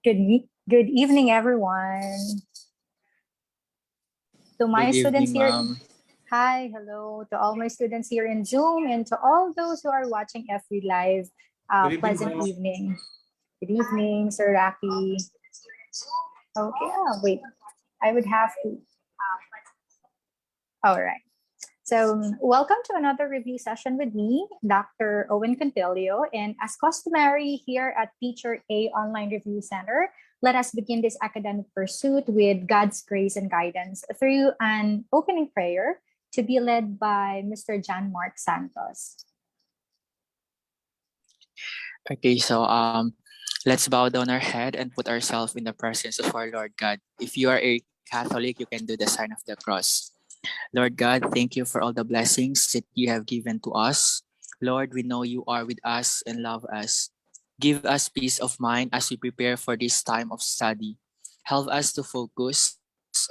Good evening, everyone. To my Good students evening, here, ma'am. hi, hello to all my students here in Zoom and to all those who are watching FB Live. Good evening, Pleasant ma'am. evening. Good evening, Sir Raki. Okay, wait, I would have to. All right. So, welcome to another review session with me, Dr. Owen Contilio. And as customary here at Teacher A Online Review Center, let us begin this academic pursuit with God's grace and guidance through an opening prayer to be led by Mr. John Mark Santos. Okay, so let's bow down our head and put ourselves in the presence of our Lord God. If you are a Catholic, you can do the sign of the cross. Lord God, thank you for all the blessings that you have given to us. Lord, we know you are with us and love us. Give us peace of mind as we prepare for this time of study. Help us to focus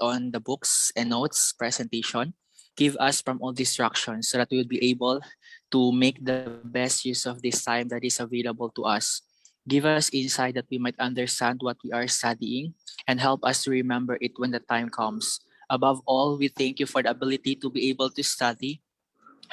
on the books and notes presentation. Give us from all distractions so that we will be able to make the best use of this time that is available to us. Give us insight that we might understand what we are studying and help us to remember it when the time comes. Above all, we thank you for the ability to be able to study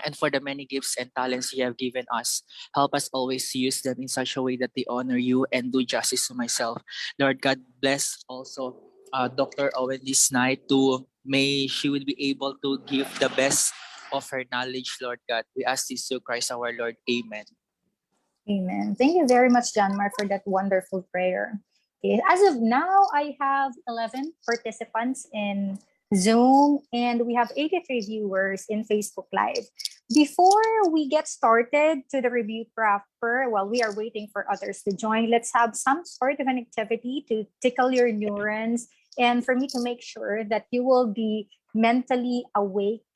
and for the many gifts and talents you have given us. Help us always use them in such a way that they honor you and do justice to myself. Lord God, bless also Dr. Owen this night to may she would be able to give the best of her knowledge, Lord God. We ask this through Christ our Lord. Amen. Amen. Thank you very much, Janmar, for that wonderful prayer. Okay, as of now, I have 11 participants in Zoom, and we have 83 viewers in Facebook Live. Before we get started to the review proper, while we are waiting for others to join, let's have some sort of an activity to tickle your neurons and for me to make sure that you will be mentally awake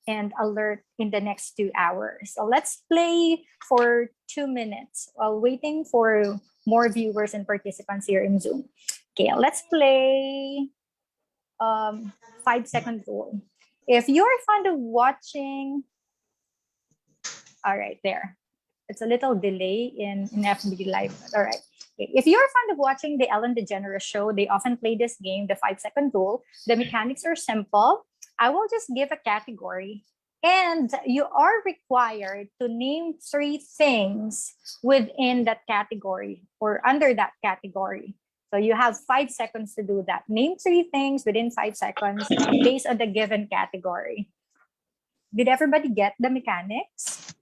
and alert in the next 2 hours. So let's play for 2 minutes while waiting for more viewers and participants here in Zoom. Okay, let's play 5 second rule. If you're fond of watching, all right, there. It's a little delay in FB Live. All right. Okay. If you're fond of watching the Ellen DeGeneres show, they often play this game, the 5 second rule. The mechanics are simple. I will just give a category, and you are required to name 3 things within that category or under that category. So you have 5 seconds to do that. Name 3 things within 5 seconds based on the given category. Did everybody get the mechanics?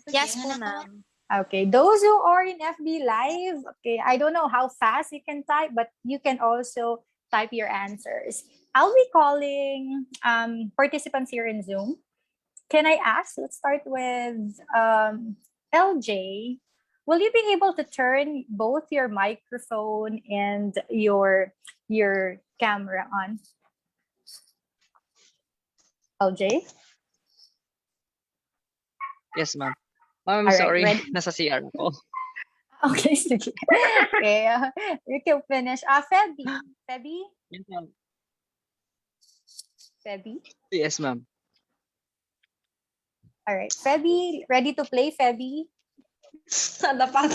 Yes po, ma'am. Okay, those who are in FB Live, okay, I don't know how fast you can type, but you can also type your answers. I'll be calling participants here in Zoom. Can I ask, let's start with LJ. Will you be able to turn both your microphone and your camera on? LJ? Yes, ma'am. Ma'am, I'm All right, sorry. ready? Nasa CR ako. Okay, sige. Okay, you can finish. Feby. Feby? Yes, ma'am. Feby? Yes, ma'am. All right. Feby, ready to play, Feby? Dapat.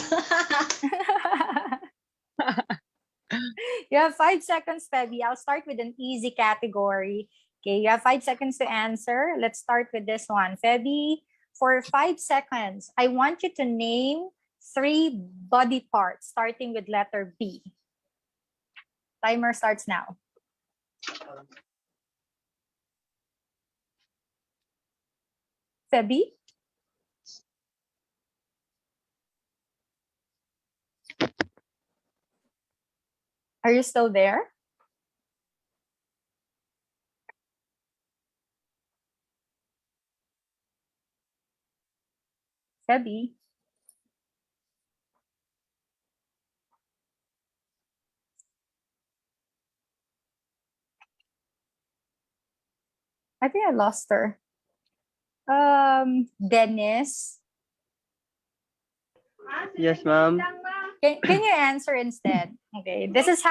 You have 5 seconds, Feby. I'll start with an easy category. Okay, you have 5 seconds to answer. Let's start with this one. Feby, for 5 seconds, I want you to name 3 body parts starting with letter B. Timer starts now. Feby? Are you still there? Feby? I think I lost her. Dennis? Yes, ma'am. Can you answer instead? Okay, this is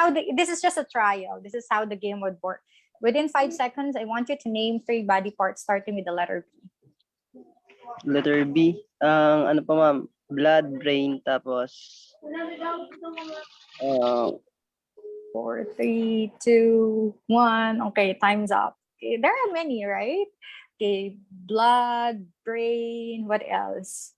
just a trial. This is how the game would work. Within 5 seconds, I want you to name 3 body parts starting with the letter B. Letter B. Ano pa, ma'am? Blood, brain, tapos... 4, 3, 2, 1. Okay, time's up. Okay, there are many, right? Okay, blood, brain, what else?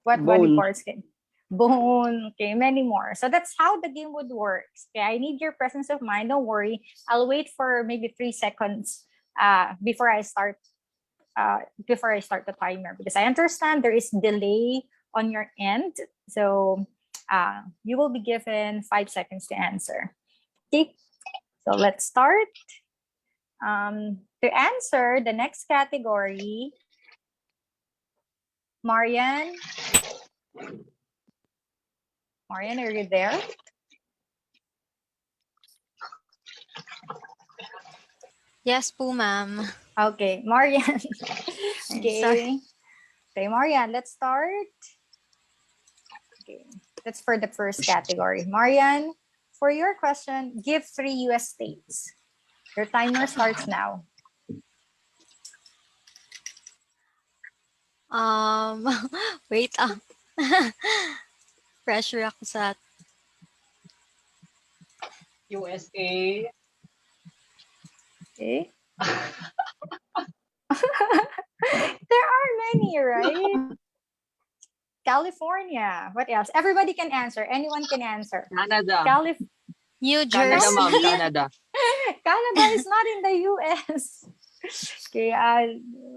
What body Bone. parts can? Bone, okay, many more. So that's how the game would work. Okay, I need your presence of mind. Don't worry. I'll wait for maybe 3 seconds before I start the timer, because I understand there is delay on your end. So you will be given 5 seconds to answer. Okay, so let's start. To answer the next category, Marian, are you there? Yes po, ma'am. Okay, Marian. Okay. Sorry. Okay, Marian, let's start. Okay, that's for the first category. Marian, for your question, give 3 US states. Your timer starts now. Wait, pressure ako sa... USA. Okay. There are many, right? California. What else? Everybody can answer. Anyone can answer. Canada. New Canada, Jersey. ma'am. Canada. Canada is not in the US. Okay,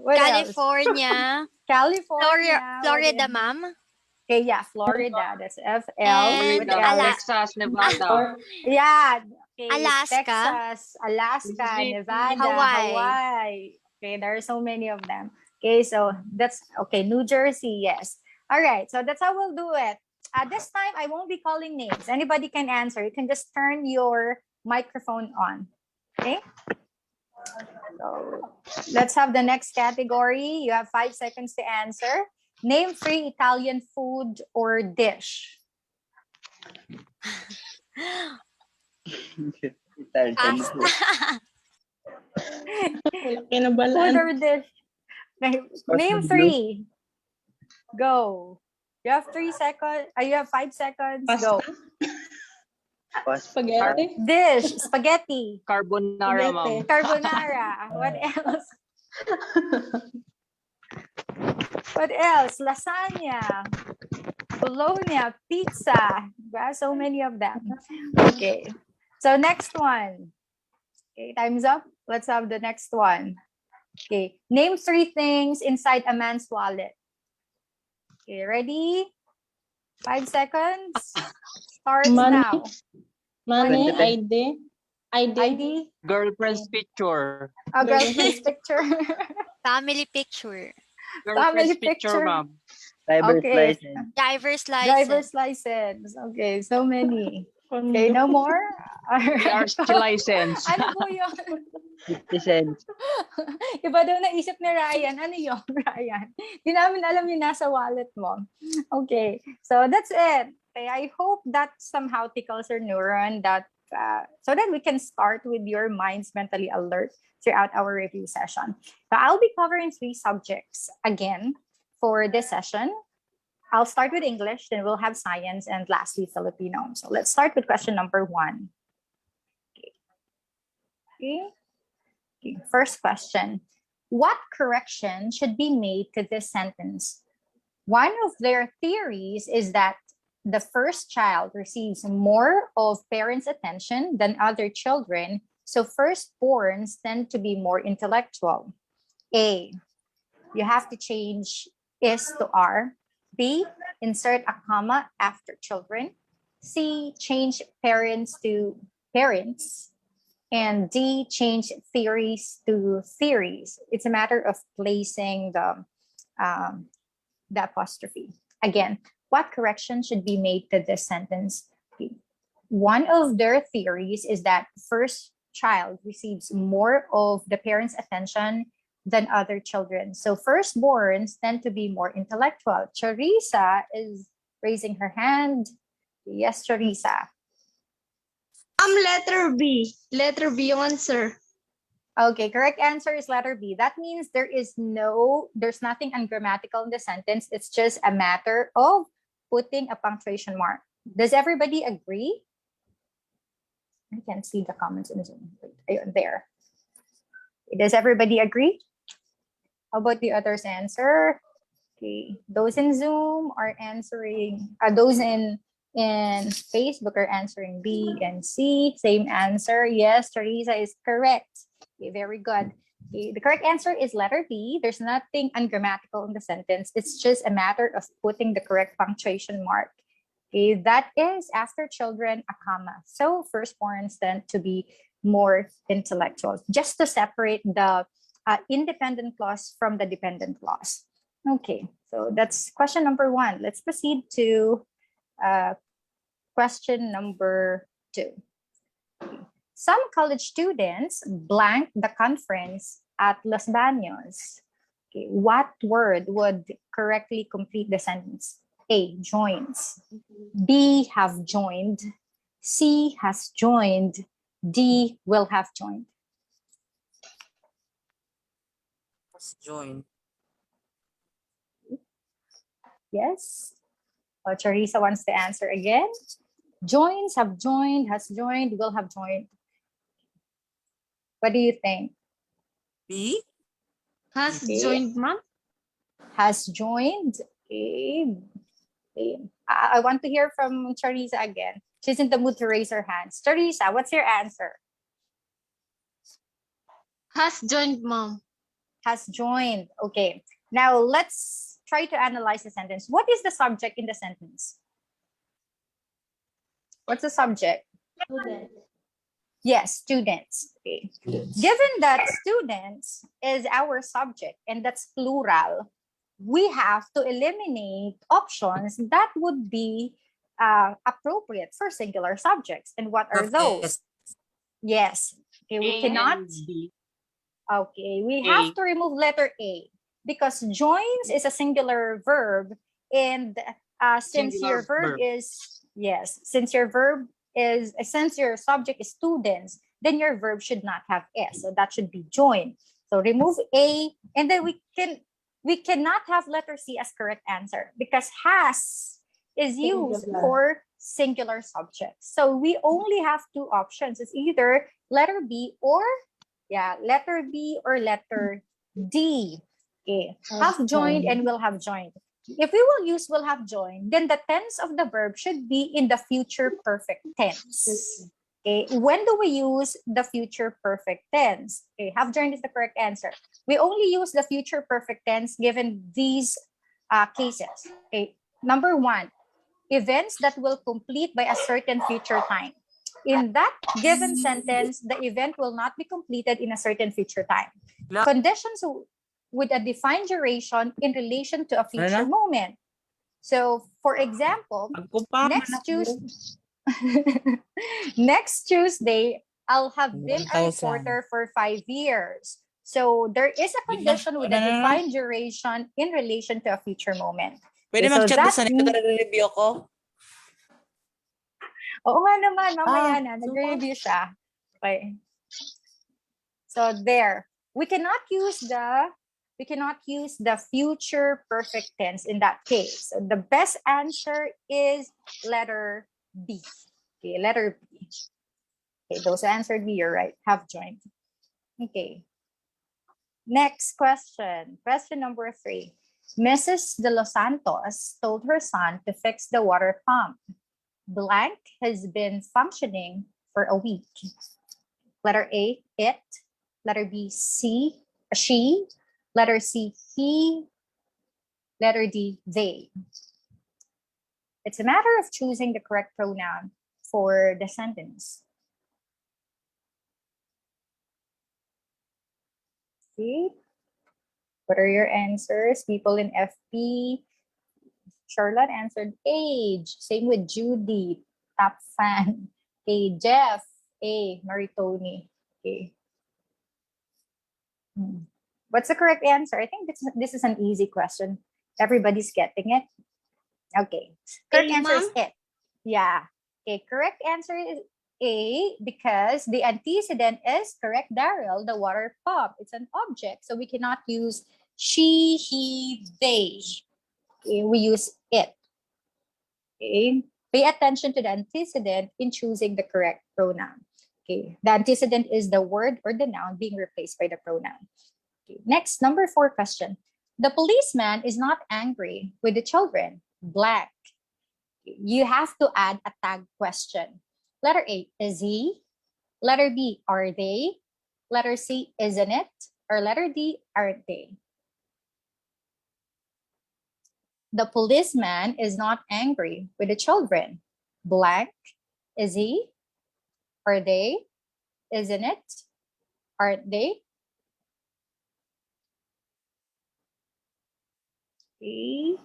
what else? California. California. Florida, ma'am. Okay, yeah, Florida. That's FL. And What else? Texas, Nevada. Yeah. Okay, Alaska. Texas, Alaska, Mississippi. Nevada, Hawaii. Hawaii. Okay, there are so many of them. Okay, so that's okay. New Jersey, yes. All right, so that's how we'll do it. This time, I won't be calling names. Anybody can answer. You can just turn your microphone on. Okay. So let's have the next category. You have 5 seconds to answer. Name 3 Italian food or dish. Pasta. Food or dish. Okay, name 3. Go. You have 3 seconds. You have 5 seconds. Go. Spaghetti. Dish. Spaghetti. Carbonara, ma'am. Carbonara. What else? What else? Lasagna. Bologna. Pizza. Wow, so many of them. Okay. So next one. Okay, time's up. Let's have the next one. Okay. Name 3 things inside a man's wallet. Okay, ready? 5 seconds. Starts now. Money, Money. ID. Girlfriend's picture. A girlfriend's picture. Family picture. Girlfriend's picture. ma'am. Driver's Okay. license. Driver's license. Driver's license. Okay, so many. Okay, no more? PRC license. Ano po yun? 50 cents. Iba daw naisip ni Ryan. Ano yun, Ryan? Di namin alam yung nasa wallet mo. Okay, so that's it. Okay, I hope that somehow tickles your neuron that so that we can start with your minds mentally alert throughout our review session. So I'll be covering 3 subjects again for this session. I'll start with English, then we'll have science, and lastly, Filipino. So let's start with question number 1. Okay. First question. What correction should be made to this sentence? One of their theories is that the first child receives more of parents' attention than other children, so firstborns tend to be more intellectual. A, you have to change is to are. B, insert a comma after children. C, change parents to parents. And D, change theories to theories. It's a matter of placing the apostrophe. Again, what correction should be made to this sentence? One of their theories is that first child receives more of the parents' attention than other children. So firstborns tend to be more intellectual. Charissa is raising her hand. Yes, Charissa. Letter B. Letter B yung answer. Okay, correct answer is letter B. That means there's nothing ungrammatical in the sentence. It's just a matter of putting a punctuation mark. Does everybody agree? I can't see the comments in Zoom. Wait, there. Does everybody agree? How about the others answer? Okay, those in Zoom are answering, those in Facebook are answering B and C. Same answer. Yes, Teresa is correct. Okay, very good. Okay, the correct answer is letter B. There's nothing ungrammatical in the sentence. It's just a matter of putting the correct punctuation mark. Okay, that is after children, a comma. So firstborns tend to be more intellectual, just to separate the independent clause from the dependent clause. Okay, so that's question number 1. Let's proceed to question number 2. Some college students blank the conference at Los Baños. Okay, what word would correctly complete the sentence? A, joins. B, have joined. C, has joined. D, will have joined. Let's join. Yes. Oh, Charissa wants to answer again. Joins, have joined, has joined, will have joined. What do you think? B. Has Okay. joined, ma'am. Has joined. Okay. Okay. I want to hear from Charissa again. She's in the mood to raise her hands. Charissa, what's your answer? Has joined, ma'am. Has joined. Okay. Now let's try to analyze the sentence. What is the subject in the sentence? What's the subject? Student. Yes, students. Okay. Given that students is our subject and that's plural, we have to eliminate options that would be appropriate for singular subjects. And what are those? Yes. Okay, we A cannot. and B. Okay, we A. have to remove letter A because joins is a singular verb, and since your Singular verb is yes, since your subject is students, then your verb should not have S, so that should be join. So remove A, and then we cannot have letter C as correct answer because has is used for singular subjects. So we only have two options. It's either letter B or letter B or letter D. Okay. Have joined and will have joined. If we will use will have joined, then the tense of the verb should be in the future perfect tense. Okay. When do we use the future perfect tense? Okay. Have joined is the correct answer. We only use the future perfect tense given these cases. Okay. Number one, events that will complete by a certain future time. In that given sentence, the event will not be completed in a certain future time. Conditions with a defined duration in relation to a future moment. So, for example, next Tuesday, I'll have been a reporter for 5 years. So, there is a condition with a defined duration in relation to a future moment. Pwede Okay, so mag-chat that sa nagre-review ko. Oo nga naman, mamaya na. Nagre-review siya. Okay. So there, we cannot use the future perfect tense in that case. So the best answer is letter B. Okay, letter B. Okay, those who answered B, you're right. Have joined. Okay. Next question. Question number 3. Mrs. De Los Santos told her son to fix the water pump. Blank has been functioning for a week. Letter A, it. Letter B, she. Letter C, he. Letter D, they. It's a matter of choosing the correct pronoun for the sentence. See? What are your answers? People in FP. Charlotte answered age. Same with Judy. Top fan. Okay, Jeff. A. Maritoni. Okay. What's the correct answer? I think this is an easy question. Everybody's getting it. Okay. Correct answer is it. Yeah. Okay. Correct answer is A because the antecedent is correct, Daryl, the water pump. It's an object. So we cannot use she, he, they. Okay. We use it. Okay. Pay attention to the antecedent in choosing the correct pronoun. Okay. The antecedent is the word or the noun being replaced by the pronoun. Okay. Next, number 4 question. The policeman is not angry with the children. Blank. You have to add a tag question. Letter A, is he? Letter B, are they? Letter C, isn't it? Or letter D, aren't they? The policeman is not angry with the children. Blank. Is he? Are they? Isn't it? Aren't they? Okay.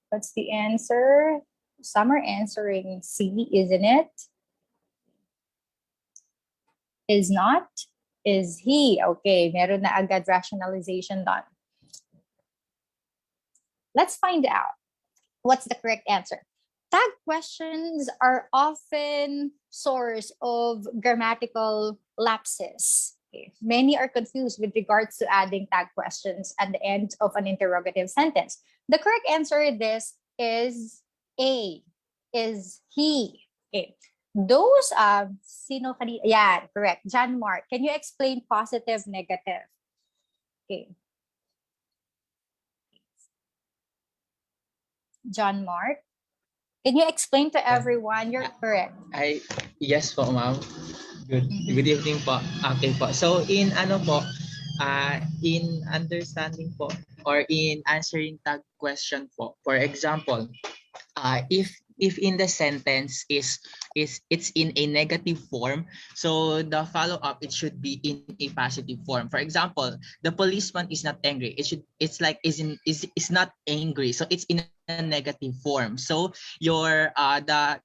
What's the answer? Some are answering C, isn't it? Is not? Is he? Okay, meron na agad rationalization done. Let's find out what's the correct answer. Tag questions are often source of grammatical lapses. Okay. Many are confused with regards to adding tag questions at the end of an interrogative sentence. The correct answer to this is A, is he. Okay. Those sino kanina? Yeah, correct. John Mark, can you explain positive, negative? Okay. John Mark, can you explain to everyone? You're correct. Yes po, ma'am. Good evening po. Okay po. So in in understanding po or in answering tag question po, for example, if in the sentence is it's in a negative form, so the follow up it should be in a positive form. For example, the policeman is not angry. It's like is not angry. So it's in a negative form. So your the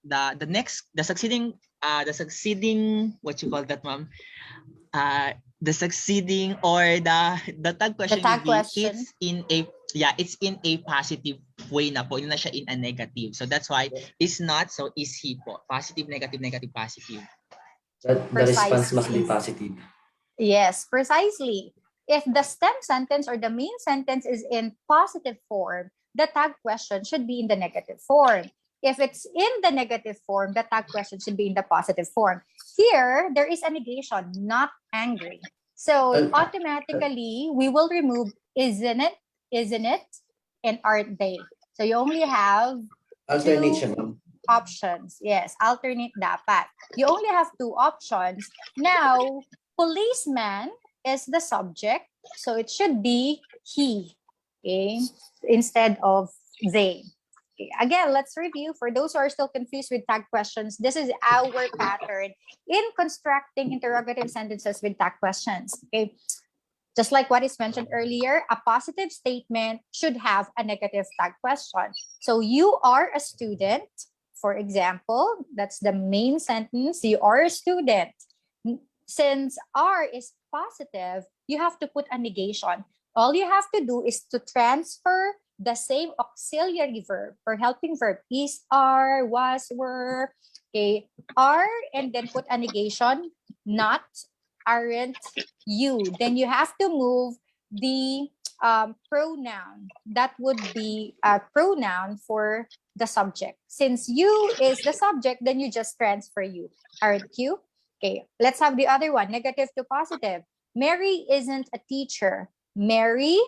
succeeding what you call that, ma'am? The succeeding or the tag question tag will be question. it's in a positive way na po, hindi na siya in a negative. So that's why is not, so is he po. Positive, negative, negative, positive. The response must be Precisely. positive. Yes, precisely. If the stem sentence or the main sentence is in positive form, the tag question should be in the negative form. If it's in the negative form, the tag question should be in the positive form. Here, there is a negation, not angry. So automatically, we will remove isn't it, and aren't they. So you only have Alternate siya, two ma'am. options. Yes, alternate dapat. You only have two options. Now, policeman is the subject, so it should be he, okay, instead of they. Okay. Again, let's review. For those who are still confused with tag questions, this is our pattern in constructing interrogative sentences with tag questions. Okay. Just like what is mentioned earlier, a positive statement should have a negative tag question. So you are a student, for example, that's the main sentence. You are a student. Since R is positive, you have to put a negation. All you have to do is to transfer the same auxiliary verb or helping verb is, are, was, were. Okay, are, and then put a negation, not, aren't, you. Then you have to move the pronoun. That would be a pronoun for the subject. Since you is the subject, then you just transfer you. Aren't you? Okay, let's have the other one, negative to positive. Mary isn't a teacher. Mary,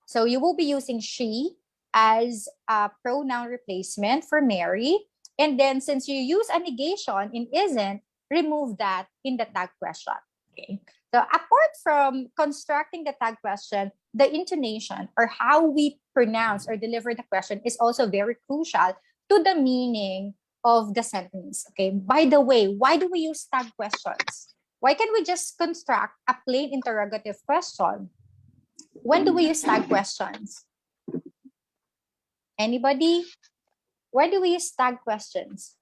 so you will be using she as a pronoun replacement for Mary. And then since you use a negation in isn't, remove that in the tag question. Okay. So apart from constructing the tag question, the intonation or how we pronounce or deliver the question is also very crucial to the meaning of the sentence. Okay. By the way, why do we use tag questions? Why can't we just construct a plain interrogative question? When do we use tag questions? Anybody? Why do we use tag questions?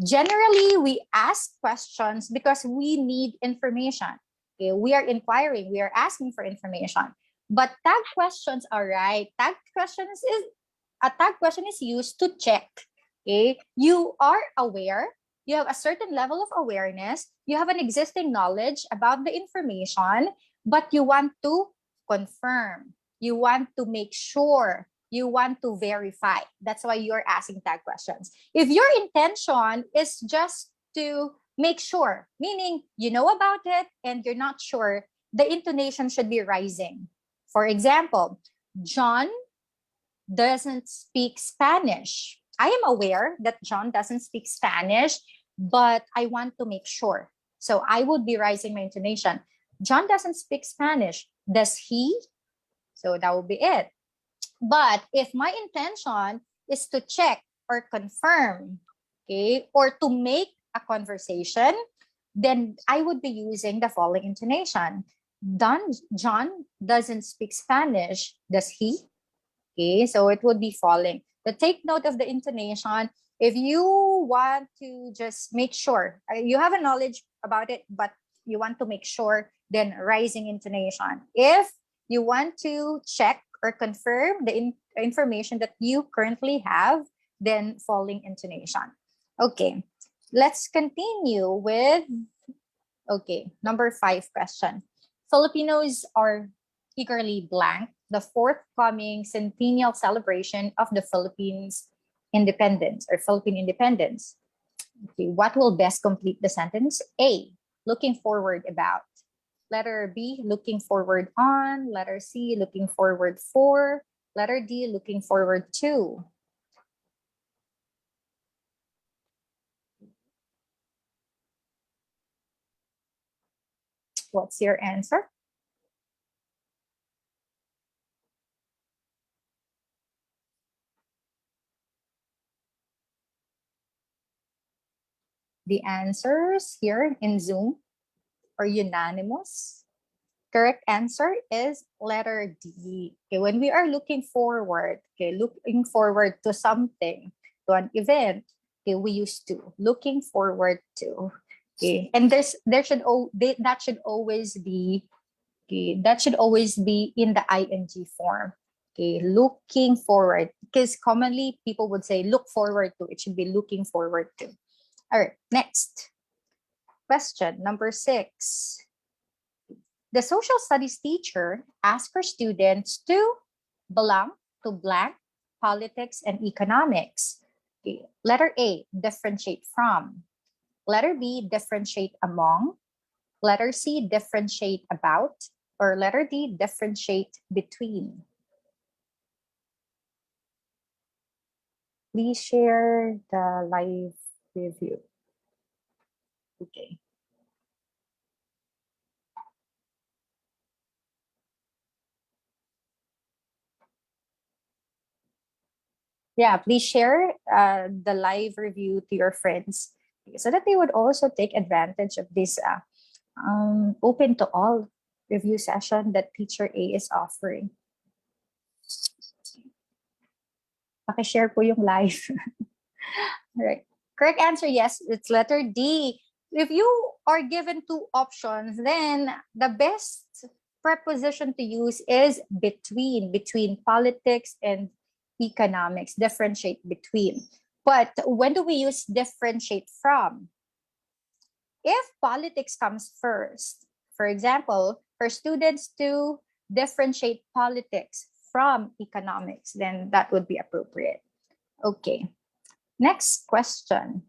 Generally, we ask questions because we need information. Okay, we are inquiring, we are asking for information. But tag questions are right. A tag question is used to check. Okay, you are aware, you have a certain level of awareness, you have an existing knowledge about the information, but you want to confirm, you want to make sure, you want to verify. That's why you're asking tag questions. If your intention is just to make sure, meaning you know about it and you're not sure, the intonation should be rising. For example, John doesn't speak Spanish. I am aware that John doesn't speak Spanish, but I want to make sure. So I would be rising my intonation. John doesn't speak Spanish. Does he? So that would be it. But if my intention is to check or confirm, okay, or to make a conversation, then I would be using the following intonation. John doesn't speak Spanish. Does he? Okay, so it would be falling. But take note of the intonation. If you want to just make sure, you have a knowledge about it, but you want to make sure, then rising intonation. If you want to check or confirm the information that you currently have, then falling intonation. Okay, let's continue with, okay, number 5 question. Filipinos are eagerly blank the forthcoming centennial celebration of the Philippines independence or Philippine independence. Okay, what will best complete the sentence? A, looking forward about. Letter B, looking forward on. Letter C, looking forward for. Letter D, looking forward to. What's your answer? The answers here in Zoom are unanimous. Correct answer is letter D. Okay, when we are looking forward, okay, looking forward to something, to an event, okay, we use to. Looking forward to. Okay, and that should always be, okay, that should always be in the ing form. Okay, looking forward, because commonly people would say look forward to. It should be looking forward to. All right, next question, number 6. The social studies teacher asked her students to belong to blank, politics, and economics. Okay. Letter A, differentiate from. Letter B, differentiate among. Letter C, differentiate about. Or letter D, differentiate between. Please share the live review. Okay. Yeah, please share the live review to your friends so that they would also take advantage of this open to all review session that Teacher A is offering. Pakishare po yung live. All right. Correct answer, yes, it's letter D. If you are given 2 options, then the best preposition to use is between politics and economics, differentiate between. But when do we use differentiate from? If politics comes first, for example, for students to differentiate politics from economics, then that would be appropriate. Okay, next question.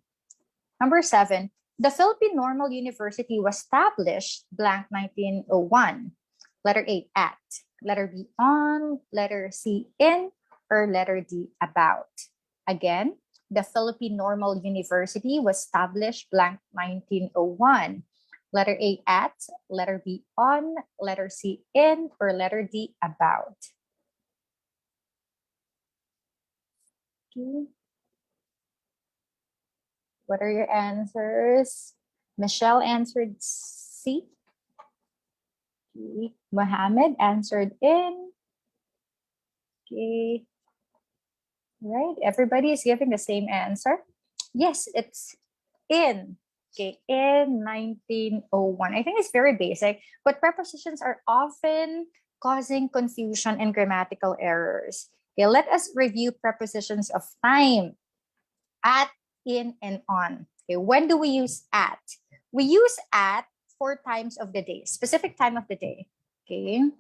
Number 7, the Philippine Normal University was established blank 1901. Letter A, at. Letter B, on. Letter C, in. Or letter D, about. Again, the Philippine Normal University was established blank 1901. Letter A, at. Letter B, on. Letter C, in. Or letter D, about. Okay. What are your answers? Michelle answered C. Okay. Mohammed answered in. Okay. Right. Everybody is giving the same answer. Yes, it's in. Okay, in 1901. I think it's very basic, but prepositions are often causing confusion and grammatical errors. Okay, let us review prepositions of time. At, in, and on. Okay, when do we use at? We use at 4 times of the day, specific time of the day. Okay.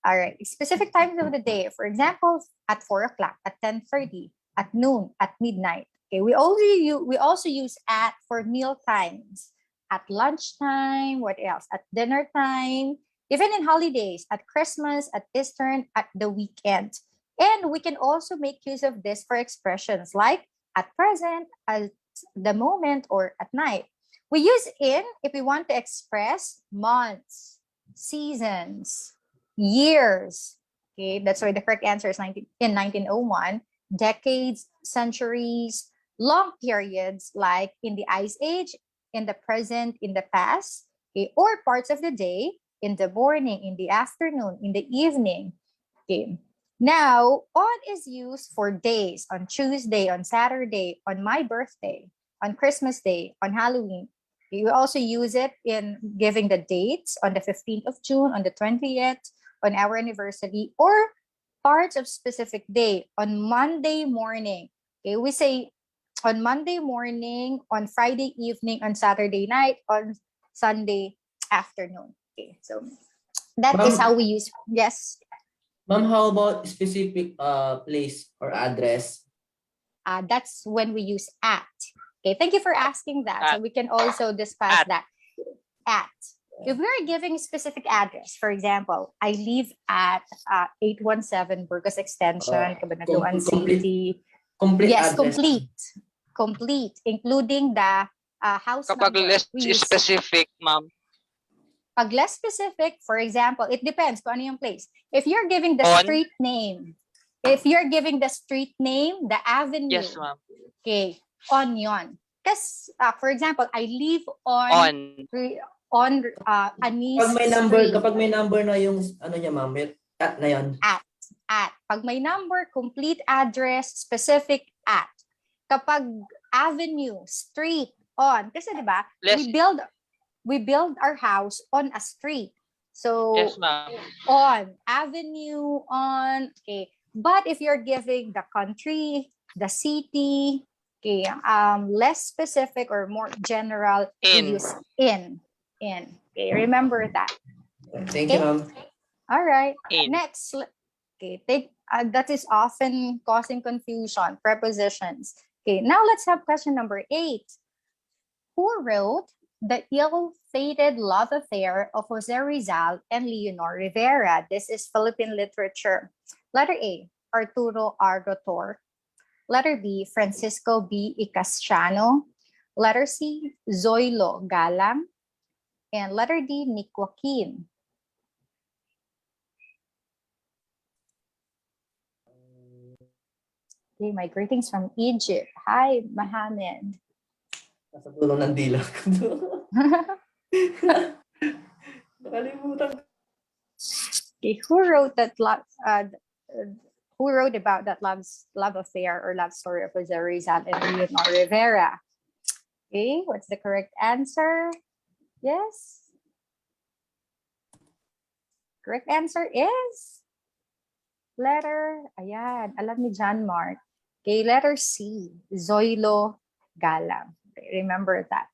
All right, specific times of the day. For example, at 4 o'clock, at 10:30, at noon, at midnight. Okay, we also use at for meal times, at lunchtime. What else? At dinner time. Even in holidays, at Christmas, at Easter, at the weekend. And we can also make use of this for expressions like at present, at the moment, or at night. We use in if we want to express months, seasons, years. Okay, that's why the correct answer is in 1901. Decades, centuries, long periods like in the Ice Age, in the present, in the past, okay, or parts of the day, in the morning, in the afternoon, in the evening. Okay. Now, on is used for days, on Tuesday, on Saturday, on my birthday, on Christmas Day, on Halloween. We also use it in giving the dates on the 15th of June, on the 20th, on our anniversary, or parts of specific day, on Monday morning. Okay, we say on Monday morning, on Friday evening, on Saturday night, on Sunday afternoon. Okay, so that is Ma'am, how we use. Yes, ma'am, how about specific place or address? that's when we use at. Okay, thank you for asking that. So At. we can also discuss At. that. At. If we're giving a specific address, for example, I live at 817 Burgos Extension, Cabanatuan Complete City. Yes, address. complete, including the house Kapag number. less We use specific, ma'am. pag less specific, for example, it depends kung ano yung place. If you're giving the On. street name, the avenue, Yes, ma'am. okay, on yon. Because, for example, I live On. Anis Kapag Street. may number na yung ano niya, ma'am, at na yan. At. Pag may number, complete address, specific at. Kapag avenue, street, on. Kasi 'di ba, Less. we build our house on a street. So Yes, ma'am. on avenue, on. Okay. But if you're giving the country, the city, okay, less specific or more general, we In. use in. Okay, remember that. Thank you, ma'am. All right. In. Next, okay, that is often causing confusion. Prepositions. Okay, now let's have question number 8. Who wrote The Ill-Fated Love Affair of Jose Rizal and Leonor Rivera? This is Philippine literature. Letter A, Arturo Argotor. Letter B, Francisco B. Icasciano. Letter C, Zoilo Galang. And letter D, Nick Joaquin. Okay, my greetings from Egypt. Hi, Mohammed. Nasa dulo ng dila ko. Nakalimutan. Okay, who wrote about that love affair or love story of Jose Rizal and Leonor Rivera? Okay, what's the correct answer? Yes. Correct answer is ayan, alam ni John Mark. Okay, letter C, Zoilo Galang. Okay, remember that.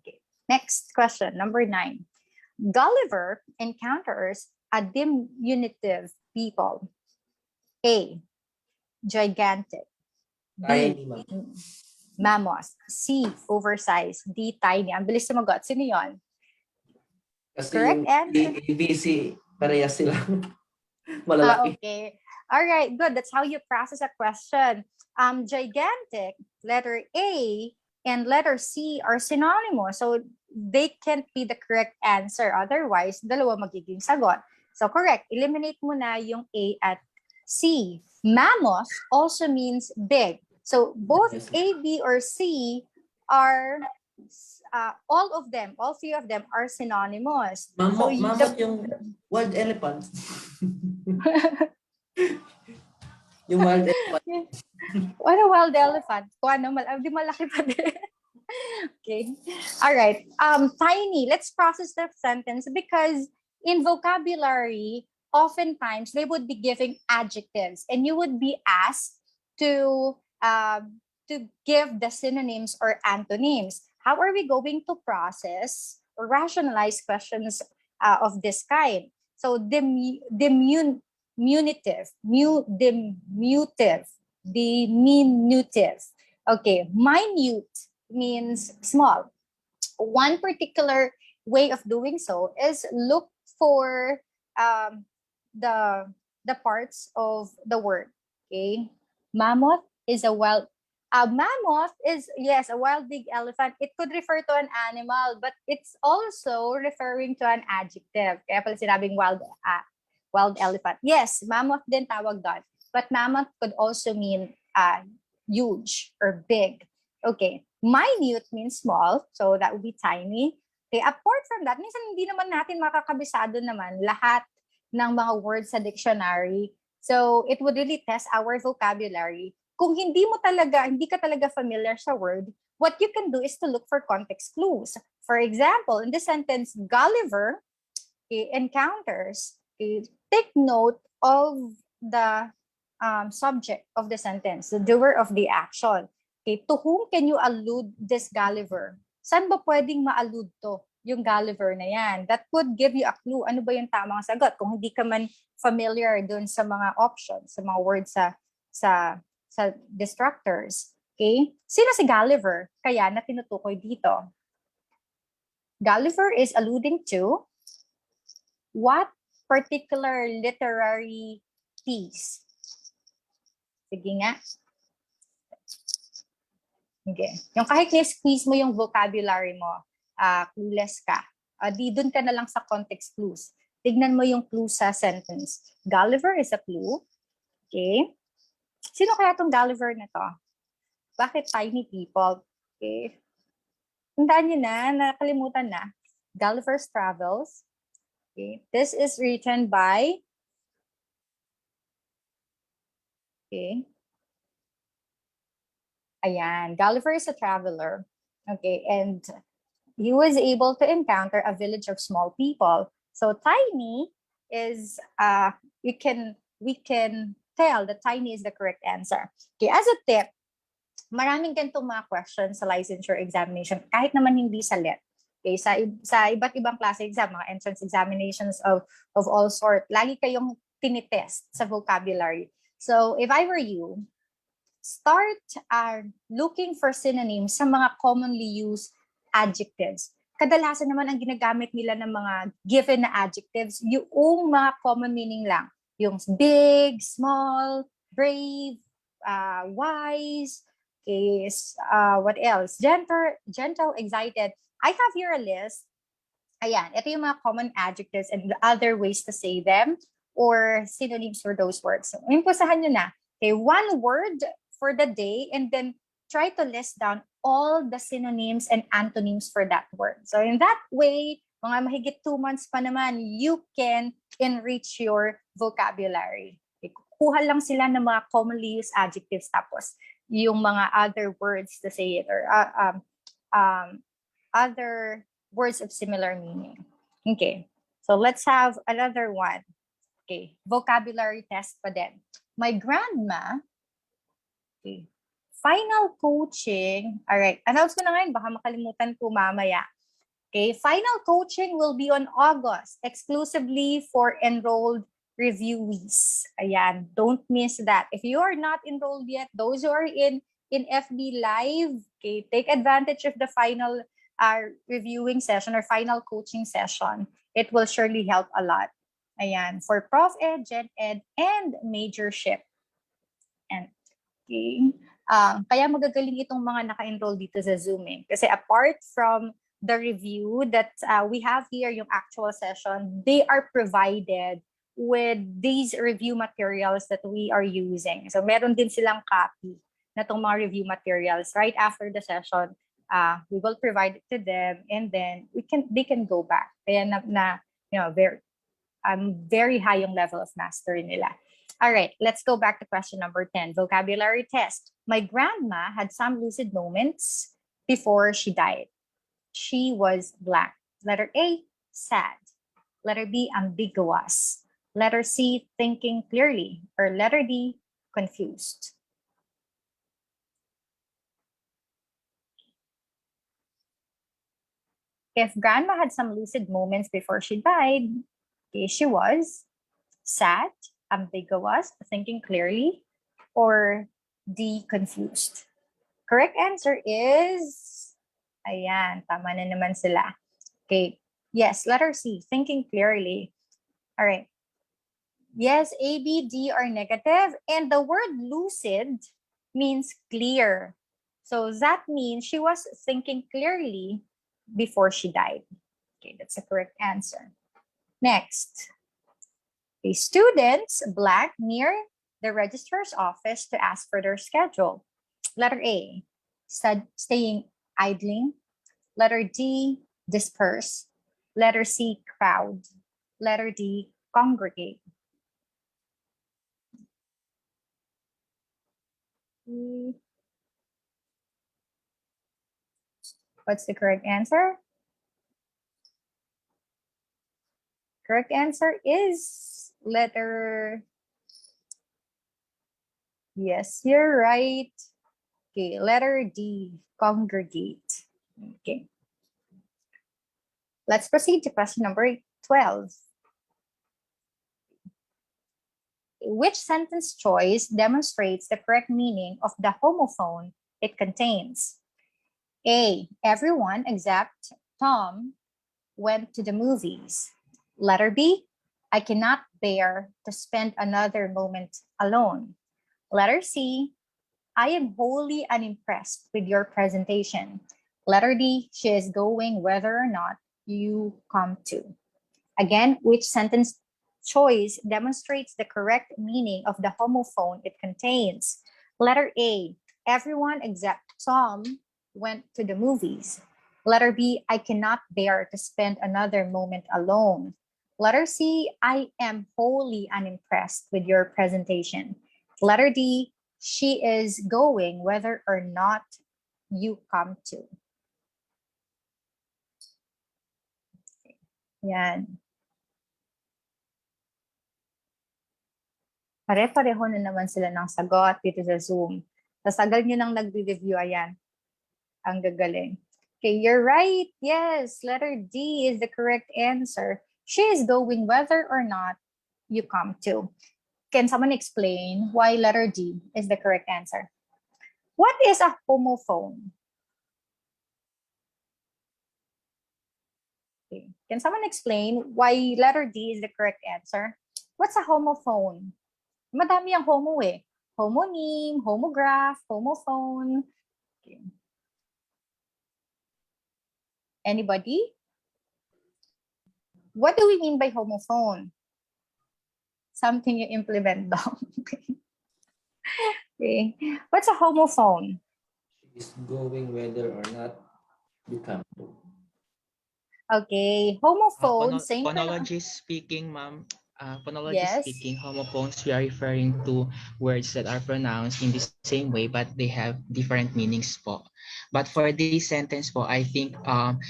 Okay, next question, number 9. Gulliver encounters a diminutive people. A, gigantic. Tiny, B, ma'am. mammoth. C, oversized. D, tiny. Ang bilis sumagot. Sino yon? Kasi Correct yung answer. ABC, parehas sila. Malalaki. Okay. All right, good. That's how you process a question. Gigantic, letter A, and letter C are synonymous. So they can't be the correct answer. Otherwise, dalawa magiging sagot. So correct. Eliminate mo na yung A at C. Mammoth also means big. So both Yes. A, B, or C are all three of them are synonymous. Mammoth yung wild elephant. Yung wild elephant. What a wild elephant. Kung ano, di malaki pa din. Okay. All right. Tiny. Let's process the sentence because in vocabulary, oftentimes they would be giving adjectives and you would be asked to give the synonyms or antonyms. How are we going to process or rationalize questions of this kind? So diminutive, diminutive. Okay, minute means small. One particular way of doing so is look for the parts of the word. Okay, mammoth is a wild. Mammoth is, yes, a wild big elephant. It could refer to an animal, but it's also referring to an adjective. Kaya pala sinabing wild elephant. Yes, mammoth din tawag doon. But mammoth could also mean huge or big. Okay, minute means small, so that would be tiny. Okay, apart from that, minsan hindi naman natin makakabisado naman lahat ng mga words sa dictionary. So it would really test our vocabulary. Kung hindi ka talaga familiar sa word, what you can do is to look for context clues. For example, in this sentence, Gulliver encounters, take note of the subject of the sentence, the doer of the action. Okay, to whom can you allude this Gulliver? Saan ba pwedeng ma-allude to, yung Gulliver na yan? That would give you a clue. Ano ba yung tamang sagot? Kung hindi ka man familiar dun sa mga options, sa mga words sa destructors. Okay? Sino si Gulliver? Kaya na tinutukoy dito. Gulliver is alluding to what particular literary piece? Sige nga. Okay. Yung kahit ni-squeeze mo yung vocabulary mo, clueless ka. Di dun ka na lang sa context clues. Tignan mo yung clue sa sentence. Gulliver is a clue. Okay. Sino kaya tong Gulliver na to? Bakit tiny people? Okay. Tandaan nyo na, nakalimutan na. Gulliver's Travels. Okay. This is written by Ayan, Gulliver is a traveler. Okay, and he was able to encounter a village of small people. So tiny is we can tell that tiny is the correct answer. Okay, as a tip, maraming ganitong mga questions sa licensure examination kahit naman hindi sa LET. Okay, sa iba't ibang klase exam, mga entrance examinations of all sort, lagi kayong tinitest sa vocabulary. So if I were you, start looking for synonyms sa mga commonly used adjectives. Kadalasan naman ang ginagamit nila ng mga given na adjectives, yung mga common meaning lang. Yung big, small, brave, wise, what else? Gentle, excited. I have here a list. Ayan, ito yung mga common adjectives and other ways to say them or synonyms for those words. So, impusahan nyo na. Okay, one word for the day and then try to list down all the synonyms and antonyms for that word. So in that way, mga mahigit 2 months pa naman, you can enrich your vocabulary. Kuha lang sila ng mga commonly used adjectives tapos yung mga other words to say it or other words of similar meaning. Okay, so let's have another one. Okay, vocabulary test pa din. My grandma. Okay. Final coaching. All right. Announce ko na ngayon. Baka makalimutan ko mamaya. Okay. Final coaching will be on August exclusively for enrolled reviewees. Ayan. Don't miss that. If you are not enrolled yet, those who are in FB Live, okay, take advantage of the final reviewing session or final coaching session. It will surely help a lot. Ayan. For Prof Ed, Gen Ed, and Majorship. And okay. Kaya magagaling itong mga naka-enroll dito sa Zooming. Kasi apart from the review that we have here, yung actual session, they are provided with these review materials that we are using. So meron din silang copy na itong mga review materials. Right after the session, we will provide it to them and then they can go back. Kaya very high yung level of mastery nila. All right, let's go back to question number 10, vocabulary test. My grandma had some lucid moments before she died. She was blank. Letter A, sad. Letter B, ambiguous. Letter C, thinking clearly. Or letter D, confused. If grandma had some lucid moments before she died, okay, she was sad, ambiguous, thinking clearly, or D, confused. Correct answer is, ayan, tama na naman sila. Okay, yes, letter C, thinking clearly. All right. Yes, A, B, D are negative, and the word lucid means clear. So that means she was thinking clearly before she died. Okay, that's the correct answer. Next. Okay, students blank near the registrar's office to ask for their schedule. Letter A, staying idling. Letter D, disperse. Letter C, crowd. Letter D, congregate. What's the correct answer? Correct answer is letter. Yes, you're right. Okay, letter D, congregate. Okay. Let's proceed to question number 12. Which sentence choice demonstrates the correct meaning of the homophone it contains? A, everyone except Tom went to the movies. Letter B, I cannot bear to spend another moment alone. Letter C, I am wholly unimpressed with your presentation. Letter D, she is going whether or not you come to. Again, which sentence choice demonstrates the correct meaning of the homophone it contains? Letter A, everyone except Tom went to the movies. Letter B, I cannot bear to spend another moment alone. Letter C, I am wholly unimpressed with your presentation. Letter D, she is going whether or not you come to. Yan. Pare-pareho na naman sila ng sagot dito sa Zoom. Sa tagal nyo nang nagre-review, ayan. Ang gagaling. Okay, you're right. Yes, letter D is the correct answer. She is going whether or not you come to. Can someone explain why letter D is the correct answer? What is a homophone? Okay. Can someone explain why letter D is the correct answer? What's a homophone? Madami ang homo eh. Homonym, homograph, homophone. Okay. Anybody? What do we mean by homophone? Something you implement down. Okay. What's a homophone? Is going whether or not you come to. Okay. Homophone, same Phonology speaking, ma'am. Phonology Yes. speaking, homophones, we are referring to words that are pronounced in the same way, but they have different meanings po. But for this sentence po, I think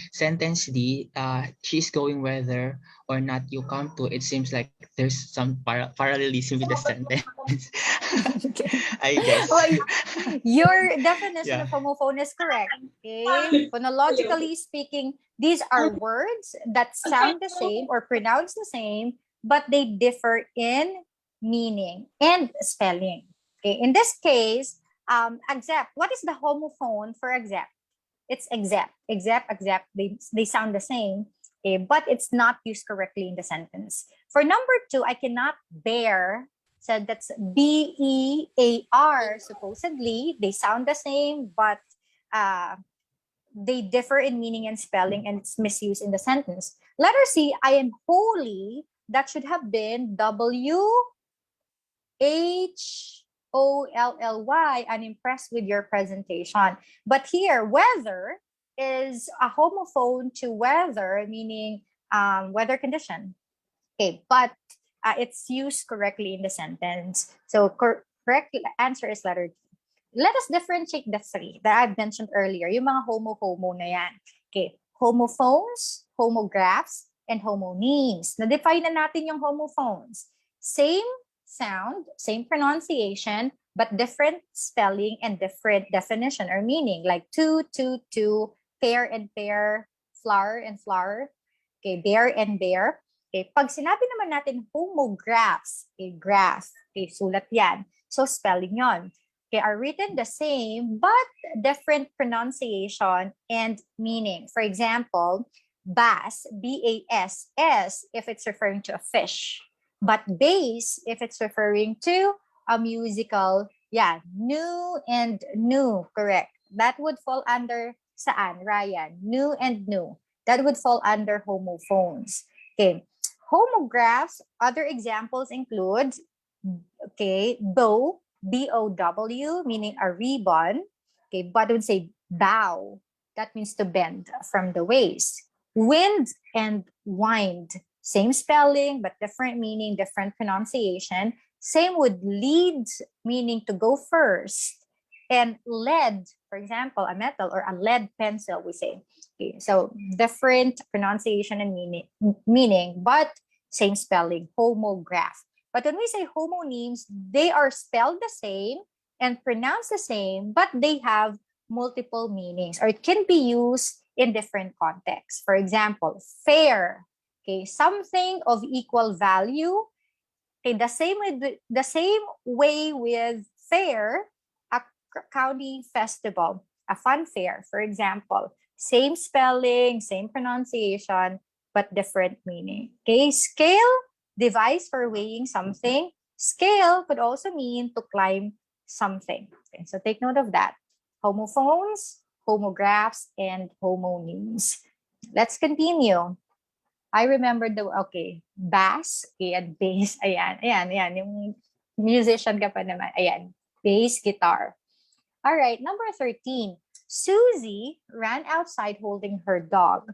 sentence D, she's going whether or not you come to, it seems like there's some parallelism with the sentence. I guess. Well, your definition Yeah. of homophone is correct. Okay. Phonologically speaking, these are words that sound the same or pronounce the same, but they differ in meaning and spelling. Okay. In this case, accept. What is the homophone for accept? It's accept. Accept. They sound the same, okay, but it's not used correctly in the sentence. For number 2, I cannot bear. Said that's bear. Supposedly, they sound the same, but they differ in meaning and spelling, and it's misused in the sentence. Letter C, I am wholly. That should have been WHOLLY. Unimpressed with your presentation. But here, whether is a homophone to weather, meaning weather condition. Okay, but it's used correctly in the sentence. So correct answer is letter D. Let us differentiate the three that I've mentioned earlier. Yung mga homo na yan. Okay, homophones, homographs, and homonyms. Na-define na natin yung homophones. Same sound, same pronunciation, but different spelling and different definition or meaning. Like two, pair and pair, flower and flower. Okay, bear and bear. Okay, pag sinabi naman natin homographs, okay, graph, okay, sulat yan. So spelling yon. Okay, are written the same but different pronunciation and meaning. For example, bass, B-A-S-S, if it's referring to a fish. But bass, if it's referring to a musical, yeah, new and new, correct. That would fall under saan, Ryan? New and new. That would fall under homophones. Okay. Homographs, other examples include, okay, bow, B-O-W, meaning a ribbon. Okay, but I would say bow. That means to bend from the waist. Wind and wind, same spelling, but different meaning, different pronunciation. Same with lead, meaning to go first. And lead, for example, a metal or a lead pencil, we say. Okay, so different pronunciation and meaning, but same spelling, homograph. But when we say homonyms, they are spelled the same, and pronounced the same, but they have multiple meanings, or it can be used in different contexts. For example, fair, okay, something of equal value. Okay, the same way with fair, a county festival, a fun fair, for example, same spelling, same pronunciation, but different meaning. Okay, scale, device for weighing something. Scale could also mean to climb something. Okay, so take note of that. Homophones, homographs, and homonemes. Let's continue. I remember bass, okay, at bass, ayan, yung musician ka pa naman, ayan, bass guitar. All right, number 13. Susie ran outside holding her dog.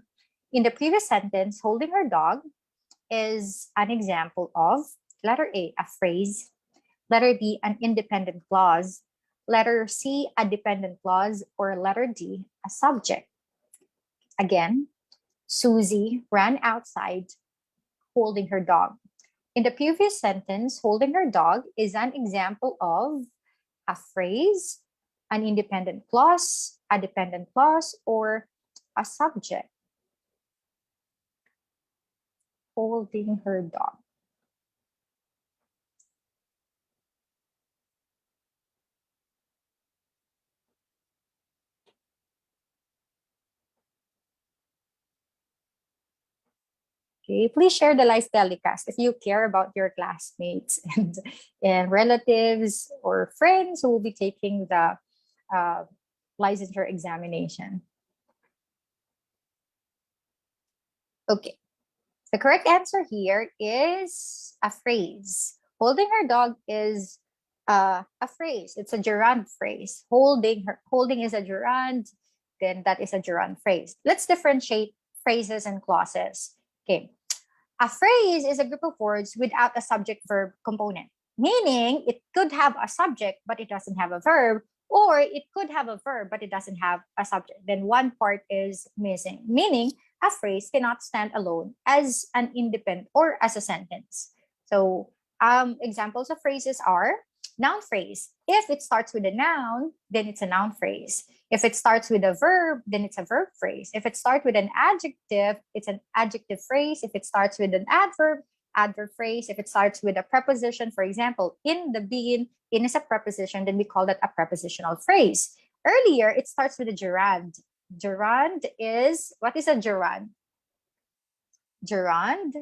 In the previous sentence, holding her dog is an example of letter A, a phrase, letter B, an independent clause, letter C, a dependent clause, or letter D, a subject. Again, Susie ran outside holding her dog. In the previous sentence, holding her dog is an example of a phrase, an independent clause, a dependent clause, or a subject. Holding her dog. Okay, please share the live telecast if you care about your classmates and relatives or friends who will be taking the licensure examination. Okay, the correct answer here is a phrase. Holding her dog is a phrase. It's a gerund phrase. Holding is a gerund, then that is a gerund phrase. Let's differentiate phrases and clauses. Okay. A phrase is a group of words without a subject-verb component, meaning it could have a subject, but it doesn't have a verb, or it could have a verb, but it doesn't have a subject. Then one part is missing, meaning a phrase cannot stand alone as an independent or as a sentence. So examples of phrases are noun phrase. If it starts with a noun, then it's a noun phrase. If it starts with a verb, then it's a verb phrase. If it starts with an adjective, it's an adjective phrase. If it starts with an adverb, adverb phrase. If it starts with a preposition, for example, in the begin, in is a preposition, then we call that a prepositional phrase. Earlier, it starts with a gerund. Gerund is, what is a gerund? Gerund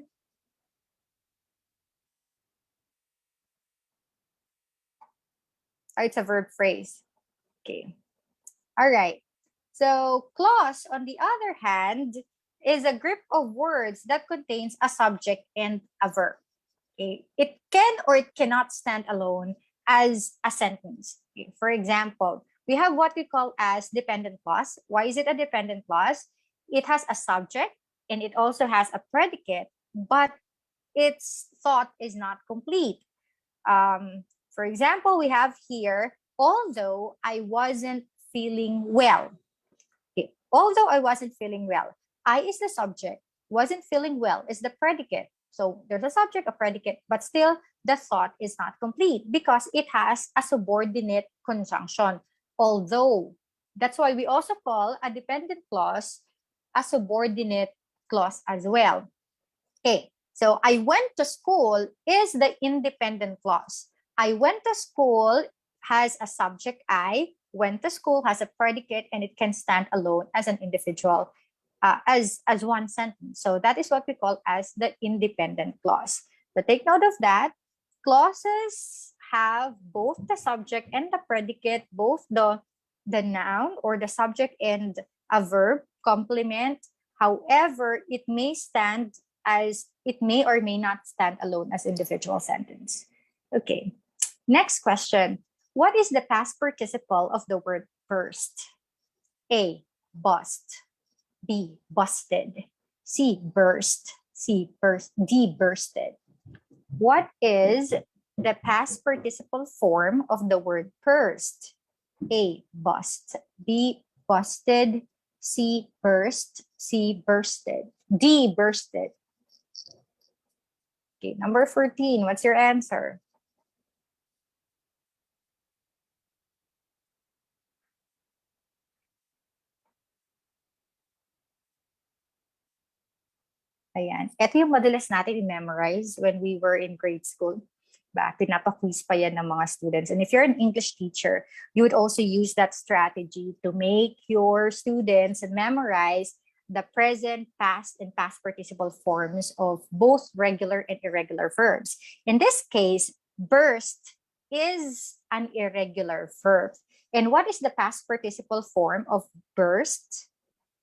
it's a verb phrase. Okay. All right. So clause, on the other hand, is a group of words that contains a subject and a verb. Okay. It can or it cannot stand alone as a sentence. Okay. For example, we have what we call as dependent clause. Why is it a dependent clause? It has a subject and it also has a predicate, but its thought is not complete. For example, we have here, although I wasn't feeling well. Okay. Although I wasn't feeling well, I is the subject, wasn't feeling well is the predicate. So there's a subject, a predicate, but still the thought is not complete because it has a subordinate conjunction. Although, that's why we also call a dependent clause a subordinate clause as well. Okay, so I went to school is the independent clause. I went to school has a subject I, went to school has a predicate, and it can stand alone as an individual, as one sentence. So that is what we call as the independent clause. So take note of that. Clauses have both the subject and the predicate, both the noun or the subject and a verb complement. However, it may stand as it may or may not stand alone as individual sentence. Okay, next question. What is the past participle of the word burst? A, bust. B, busted. C, burst. D, bursted. What is the past participle form of the word burst? A, bust. B, busted. C, burst. C, bursted. D, bursted. Okay, number 14, what's your answer? Ayan. Ito yung madalas natin i-memorize when we were in grade school. Pinapa-quiz pa yan ng mga students. And if you're an English teacher, you would also use that strategy to make your students memorize the present, past, and past participle forms of both regular and irregular verbs. In this case, burst is an irregular verb. And what is the past participle form of burst?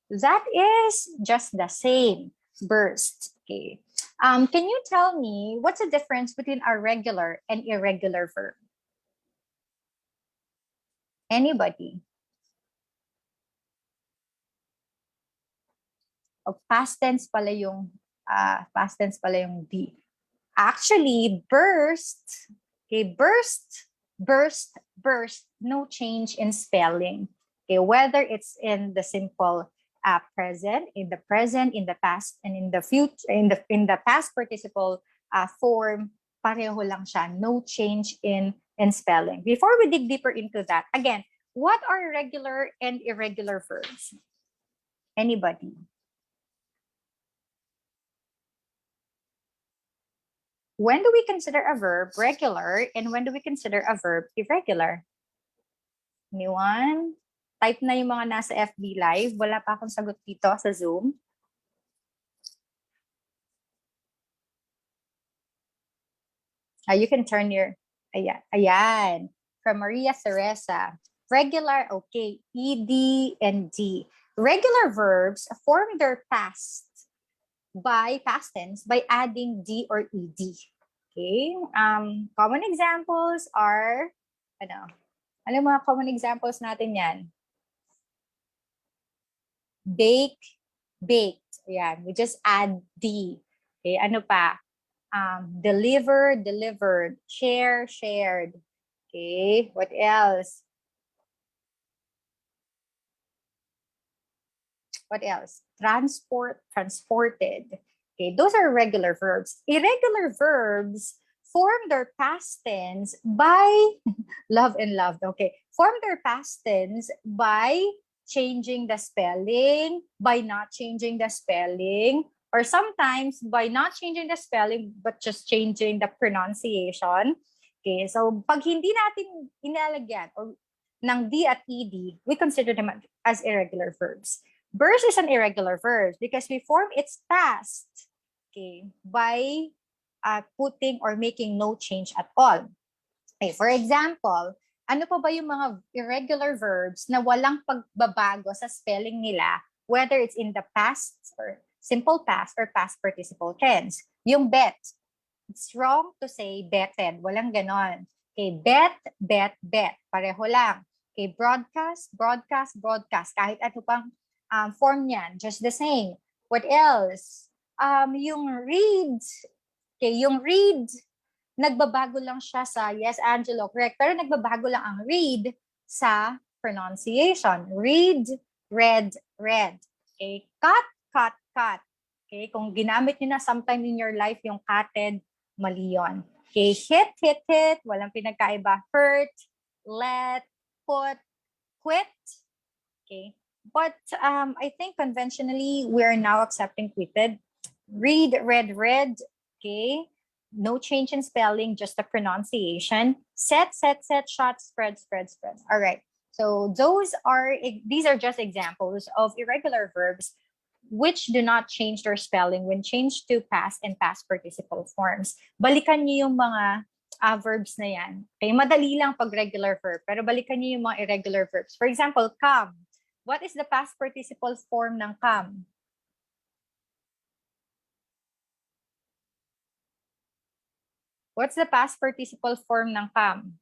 That is just the same, burst. Okay. Can you tell me what's the difference between a regular and irregular verb? Anybody? Past tense pala yung D. Actually, burst, okay, burst, no change in spelling. Okay, whether it's in the simple present, in the past, and in the future, in the past participle form, pareho lang siya. No change in spelling. Before we dig deeper into that, again, what are regular and irregular verbs? Anybody? When do we consider a verb regular and when do we consider a verb irregular? Anyone? Type na yung mga nasa FB Live. Wala pa akong sagot dito sa Zoom. You can turn your... Ayan. From Maria Teresa. Regular, okay. ED and D. Regular verbs form their past tense by adding D or ED. Okay? Common examples are, ano mga common examples natin yan? Bake, baked. Ayan, we just add D. Okay, ano pa? Deliver, delivered. Share, shared. Okay, what else? What else? Transport, transported. Okay, those are regular verbs. Irregular verbs form their past tense by love and loved. Okay, form their past tense by changing the spelling, by not changing the spelling, or sometimes by not changing the spelling but just changing the pronunciation. Okay, so pag hindi natin inalagyan or ng D at ED, we consider them as irregular verbs. Burst is an irregular verb because we form its past, okay, by putting or making no change at all. Okay, for example, ano pa ba yung mga irregular verbs na walang pagbabago sa spelling nila, whether it's in the past or simple past or past participle tense? Yung bet. It's wrong to say betted. Walang ganon. Okay, bet, bet, bet. Pareho lang. Okay, broadcast, broadcast, broadcast. Kahit ano pang form niyan, just the same. What else? Yung read. Okay, yung read, nagbabago lang siya sa, yes, Angelo, correct. Pero nagbabago lang ang read sa pronunciation. Read, read, read. Okay, cut, cut, cut. Okay, kung ginamit niyo na sometime in your life yung cutted, mali yun. Okay, hit, hit, hit. Walang pinagkaiba. Hurt, let, put, quit. Okay. But I think conventionally, we are now accepting quitted. Read, read, read. Okay. No change in spelling, just the pronunciation. Set, set, set, shot, spread, spread, spread. All right. So these are just examples of irregular verbs which do not change their spelling when changed to past and past participle forms. Balikan niyo yung mga verbs na yan. Okay, madali lang pag regular verb, pero balikan niyo yung mga irregular verbs. For example, come. What is the past participle form ng come? What's the past participle form ng come?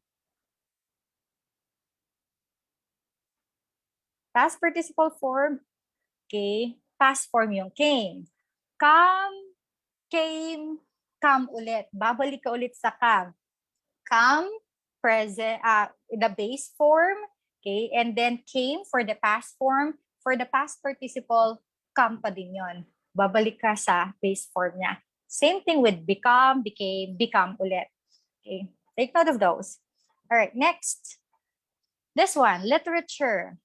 Past participle form, okay, past form yung came. Come, came, come ulit. Babalik ka ulit sa come. Come, present, the base form, okay, and then came for the past form. For the past participle, come pa din yun. Babalik ka sa base form niya. Same thing with become, became, become ulit. Okay, take note of those. All right, next. This one, literature.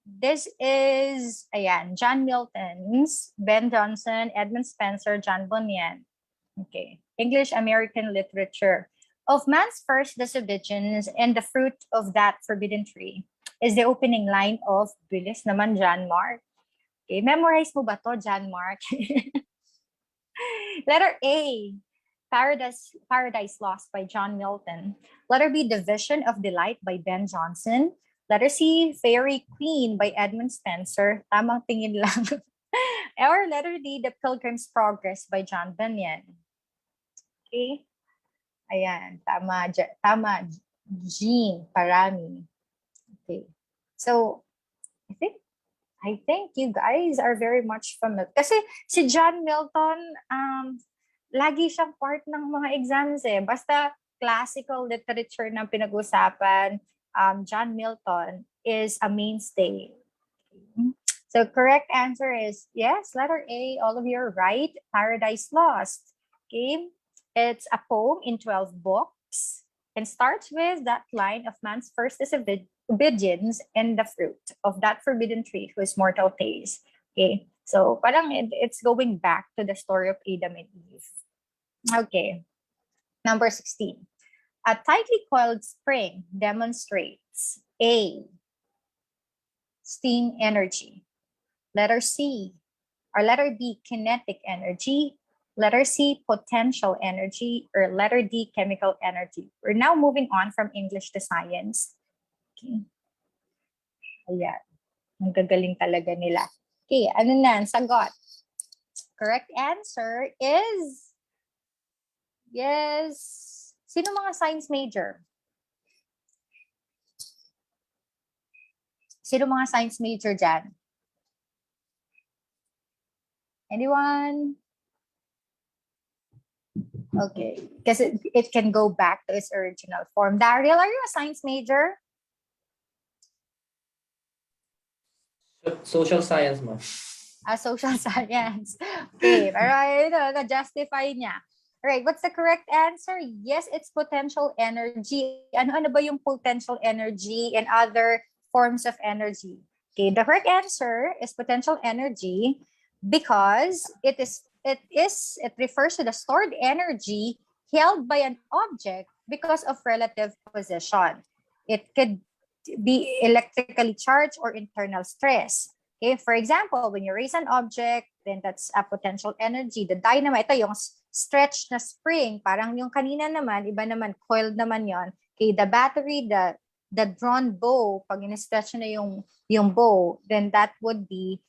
This is, ayan, John Milton's, Ben Jonson, Edmund Spencer, John Bunyan. Okay. English American literature. Of man's first disobedience and the fruit of that forbidden tree is the opening line of Bilis naman, John Mark. Okay, memorize mo ba to, John Mark? Letter A, Paradise Lost by John Milton. Letter B, Division of Delight by Ben Jonson. Letter C, Fairy Queen by Edmund Spencer. Tamang tingin lang. Or letter D, The Pilgrim's Progress by John Bunyan. Okay? Ayan, tama, tama. Jean, Parami. Okay. So, I think you guys are very much familiar. Kasi si John Milton, lagi siyang part ng mga exams eh. Basta classical literature na pinag-usapan, John Milton is a mainstay. So correct answer is yes, letter A, all of you are right. Paradise Lost. Okay, it's a poem in 12 books and starts with that line of man's first disobedience and the fruit of that forbidden tree whose mortal taste. Okay, so parang it's going back to the story of Adam and Eve. Okay, number 16. A tightly coiled spring demonstrates A, steam energy. Letter C, or letter B, kinetic energy. Letter C, potential energy. Or letter D, chemical energy. We're now moving on from English to science. Okay. Ayan. Ang gagaling talaga nila. Okay, ano na? Sagot. Correct answer is yes. Sino mga science major? Sino mga science major dyan? Anyone? Okay, because it can go back to its original form. Daryl, are you a science major? Social science, ma'am. Social science. Okay, pero na-justify niya. Alright, what's the correct answer? Yes, it's potential energy. Ano ba yung potential energy and other forms of energy? Okay, the correct answer is potential energy because it refers to the stored energy held by an object because of relative position. It could be electrically charged or internal stress. Okay, for example, when you raise an object, then that's a potential energy. The dynamite, ito yung stretch na spring, parang yung kanina naman, iba naman, coiled naman yon. Okay, the battery, the drawn bow, pag in-stretch na yung bow, then that would be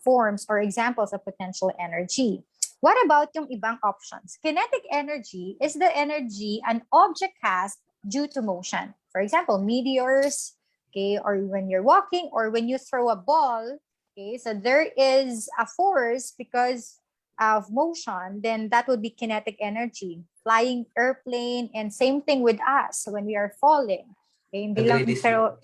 forms or examples of potential energy. What about yung ibang options? Kinetic energy is the energy an object has due to motion. For example, meteors, okay, or when you're walking or when you throw a ball, okay, so there is a force because of motion, then that would be kinetic energy. Flying airplane, and same thing with us when we are falling. Okay, hindi lang, pero,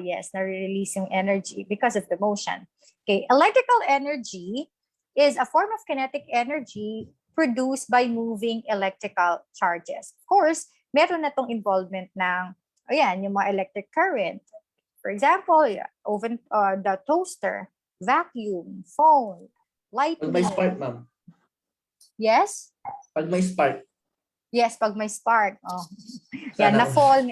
yes, na-release yung energy because of the motion. Okay, electrical energy is a form of kinetic energy produced by moving electrical charges. Of course, meron na tong involvement ng, ayan, yung mga electric current. For example, oven, the toaster, vacuum, phone, lightning. Pag may spark, ma'am. Yes? Pag may spark. Yes, pag may spark. Oh. Yan, na-fall.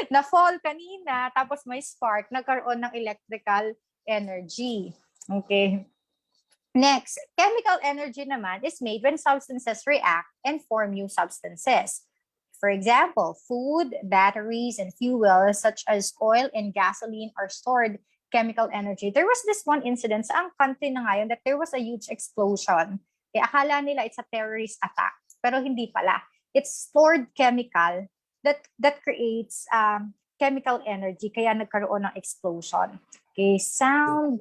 Na-fall kanina, tapos may spark, nagkaroon ng electrical energy. Okay. Next, chemical energy naman is made when substances react and form new substances. For example, food, batteries, and fuels such as oil and gasoline are stored chemical energy. There was this one incident sa ang country na ngayon that there was a huge explosion. Kaya akala nila it's a terrorist attack, pero hindi pala. It's stored chemical that creates chemical energy, kaya nagkaroon ng explosion. Okay, sound,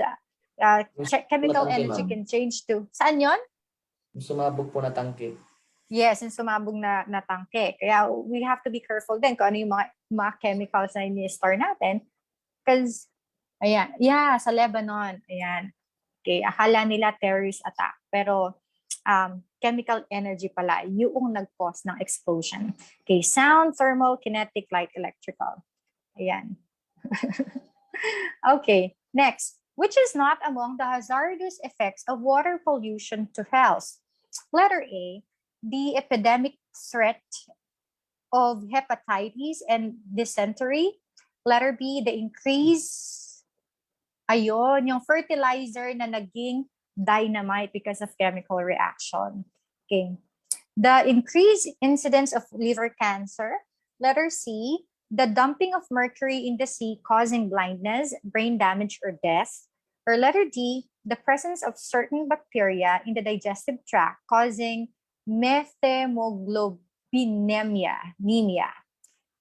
chemical energy can change to, saan yun? Sumabog po na tangke. Yes, yung sumabog na tangke. Kaya we have to be careful din kung ano yung mga chemicals na ini-store natin. Because, ayan, yeah, sa Lebanon, ayan. Okay, akala nila terrorist attack. Pero, chemical energy pala, yung nag-cause ng explosion. Okay, sound, thermal, kinetic, light, electrical. Ayan. Okay, next. Which is not among the hazardous effects of water pollution to health? Letter A, the epidemic threat of hepatitis and dysentery. Letter B, the increase, ayun, yung fertilizer na naging dynamite because of chemical reaction. Okay. The increased incidence of liver cancer. Letter C, the dumping of mercury in the sea causing blindness, brain damage, or death. Or letter D, the presence of certain bacteria in the digestive tract causing methemoglobinemia, anemia.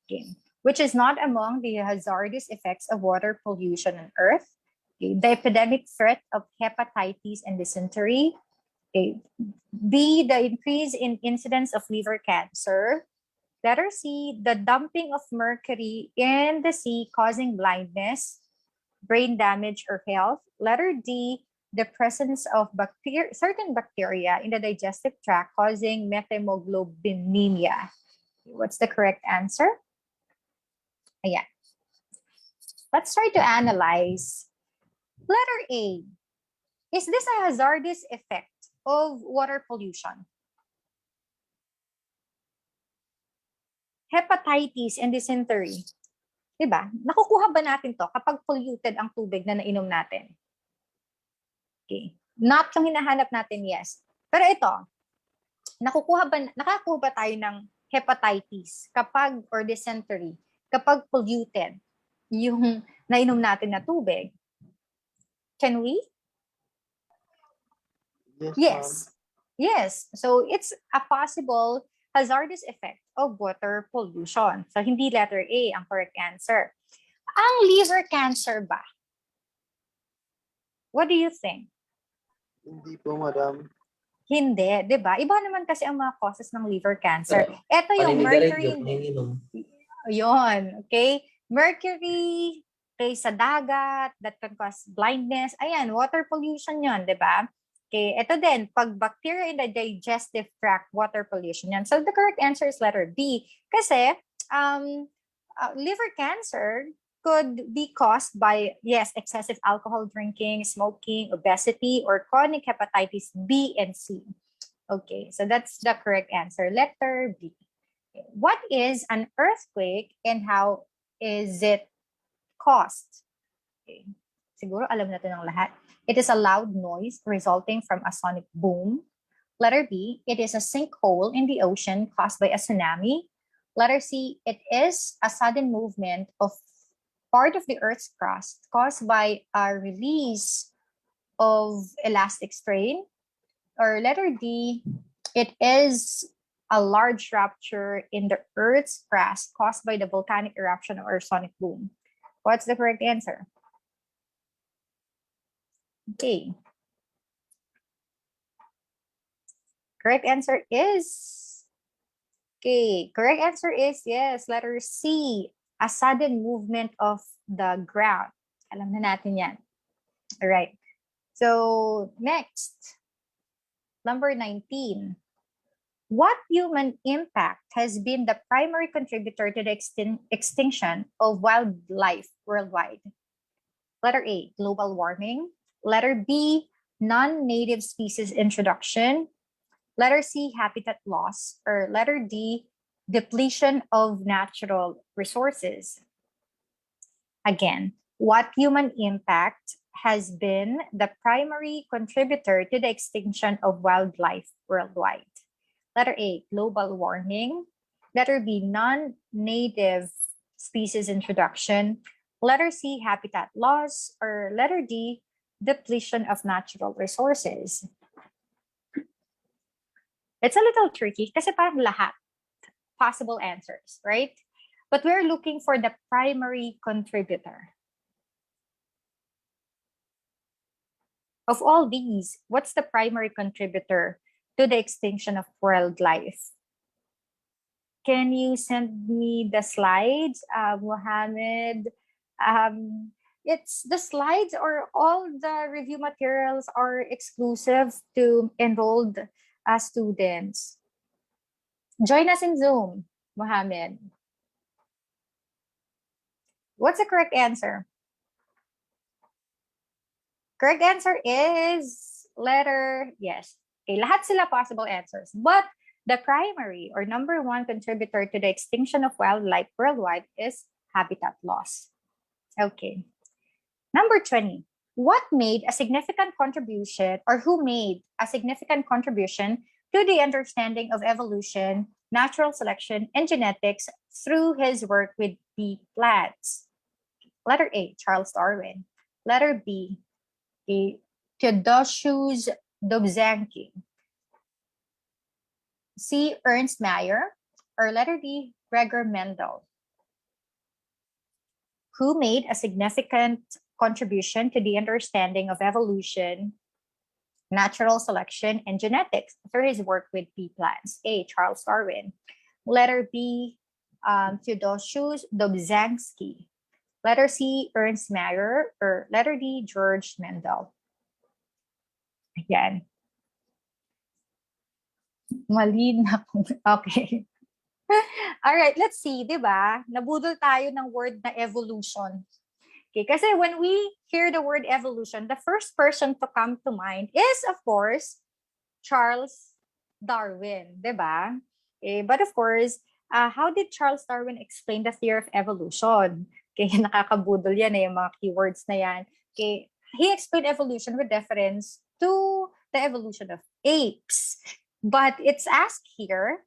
Okay. Which is not among the hazardous effects of water pollution on Earth. Okay. The epidemic threat of hepatitis and dysentery. Okay. B, the increase in incidence of liver cancer. Letter C, the dumping of mercury in the sea causing blindness, brain damage, or health. Letter D, the presence of certain bacteria in the digestive tract causing methemoglobinemia. What's the correct answer? Ayan. Let's try to analyze. Letter A, is this a hazardous effect of water pollution? Hepatitis and dysentery. Diba? Nakukuha ba natin to kapag polluted ang tubig na nainom natin? Okay. Not yung hinahanap natin, yes. Pero ito, nakakakuha ba tayo ng hepatitis kapag, or dysentery, kapag polluted yung nainom natin na tubig? Can we? Yes. Yes. So it's a possible hazardous effect of water pollution. So hindi letter A ang correct answer. Ang liver cancer ba? What do you think? Hindi po, madam. Hindi, 'di ba? Iba naman kasi ang mga causes ng liver cancer. Ito yung Paninigarilyo, mercury. panininom. Yun, okay? Mercury, okay, sa dagat, that can cause blindness. Ayan, water pollution yun, di ba? Okay, ito din, pag bacteria in the digestive tract, water pollution yan. So the correct answer is letter B. Kasi liver cancer could be caused by, yes, excessive alcohol drinking, smoking, obesity, or chronic hepatitis B and C. Okay, so that's the correct answer, letter B. What is an earthquake and how is it caused? Okay. Siguro alam natin ng lahat. It is a loud noise resulting from a sonic boom. Letter B, it is a sinkhole in the ocean caused by a tsunami. Letter C, it is a sudden movement of part of the Earth's crust caused by a release of elastic strain. Or letter D, it is a large rupture in the Earth's crust caused by the volcanic eruption or sonic boom. What's the correct answer? Okay. Correct answer is, correct answer is, yes, letter C, a sudden movement of the ground. Alam na natin yan. All right. So, next, number 19. What human impact has been the primary contributor to the extinction of wildlife worldwide? Letter A, global warming. Letter B, non-native species introduction. Letter C, habitat loss. Or letter D, depletion of natural resources. Again, what human impact has been the primary contributor to the extinction of wildlife worldwide? Letter A, global warming. Letter B, non-native species introduction. Letter C, habitat loss. Or letter D, depletion of natural resources. It's a little tricky kasi parang lahat possible answers, right? But we're looking for the primary contributor. Of all these, what's the primary contributor to the extinction of wildlife? Can you send me the slides, Mohammed? It's the slides or all the review materials are exclusive to enrolled students. Join us in Zoom, Mohammed. What's the correct answer? Correct answer is yes. Okay, lahat sila possible answers. But the primary or number one contributor to the extinction of wildlife worldwide is habitat loss. Okay. Number 20. What made a significant contribution or who made a significant contribution to the understanding of evolution, natural selection, and genetics through his work with bee plants? Letter A, Charles Darwin. Letter B, Theodosius Dobzhansky. C, Ernst Mayr. Or letter D, Gregor Mendel. Who made a significant contribution to the understanding of evolution, natural selection, and genetics through his work with bee plants? A, Charles Darwin. Letter B, Theodosius Dobzhansky. Letter C, Ernst Mayr. Or letter D, George Mendel. Again. Mali na. Okay. All right, let's see, 'di ba? Nabudol tayo ng word na evolution. Okay, kasi when we hear the word evolution, the first person to come to mind is, of course, Charles Darwin, 'di ba? Okay, but of course, how did Charles Darwin explain the theory of evolution? Okay, nakakabudol yan yung mga keywords na yan. Okay, he explained evolution with reference to the evolution of apes. But it's asked here,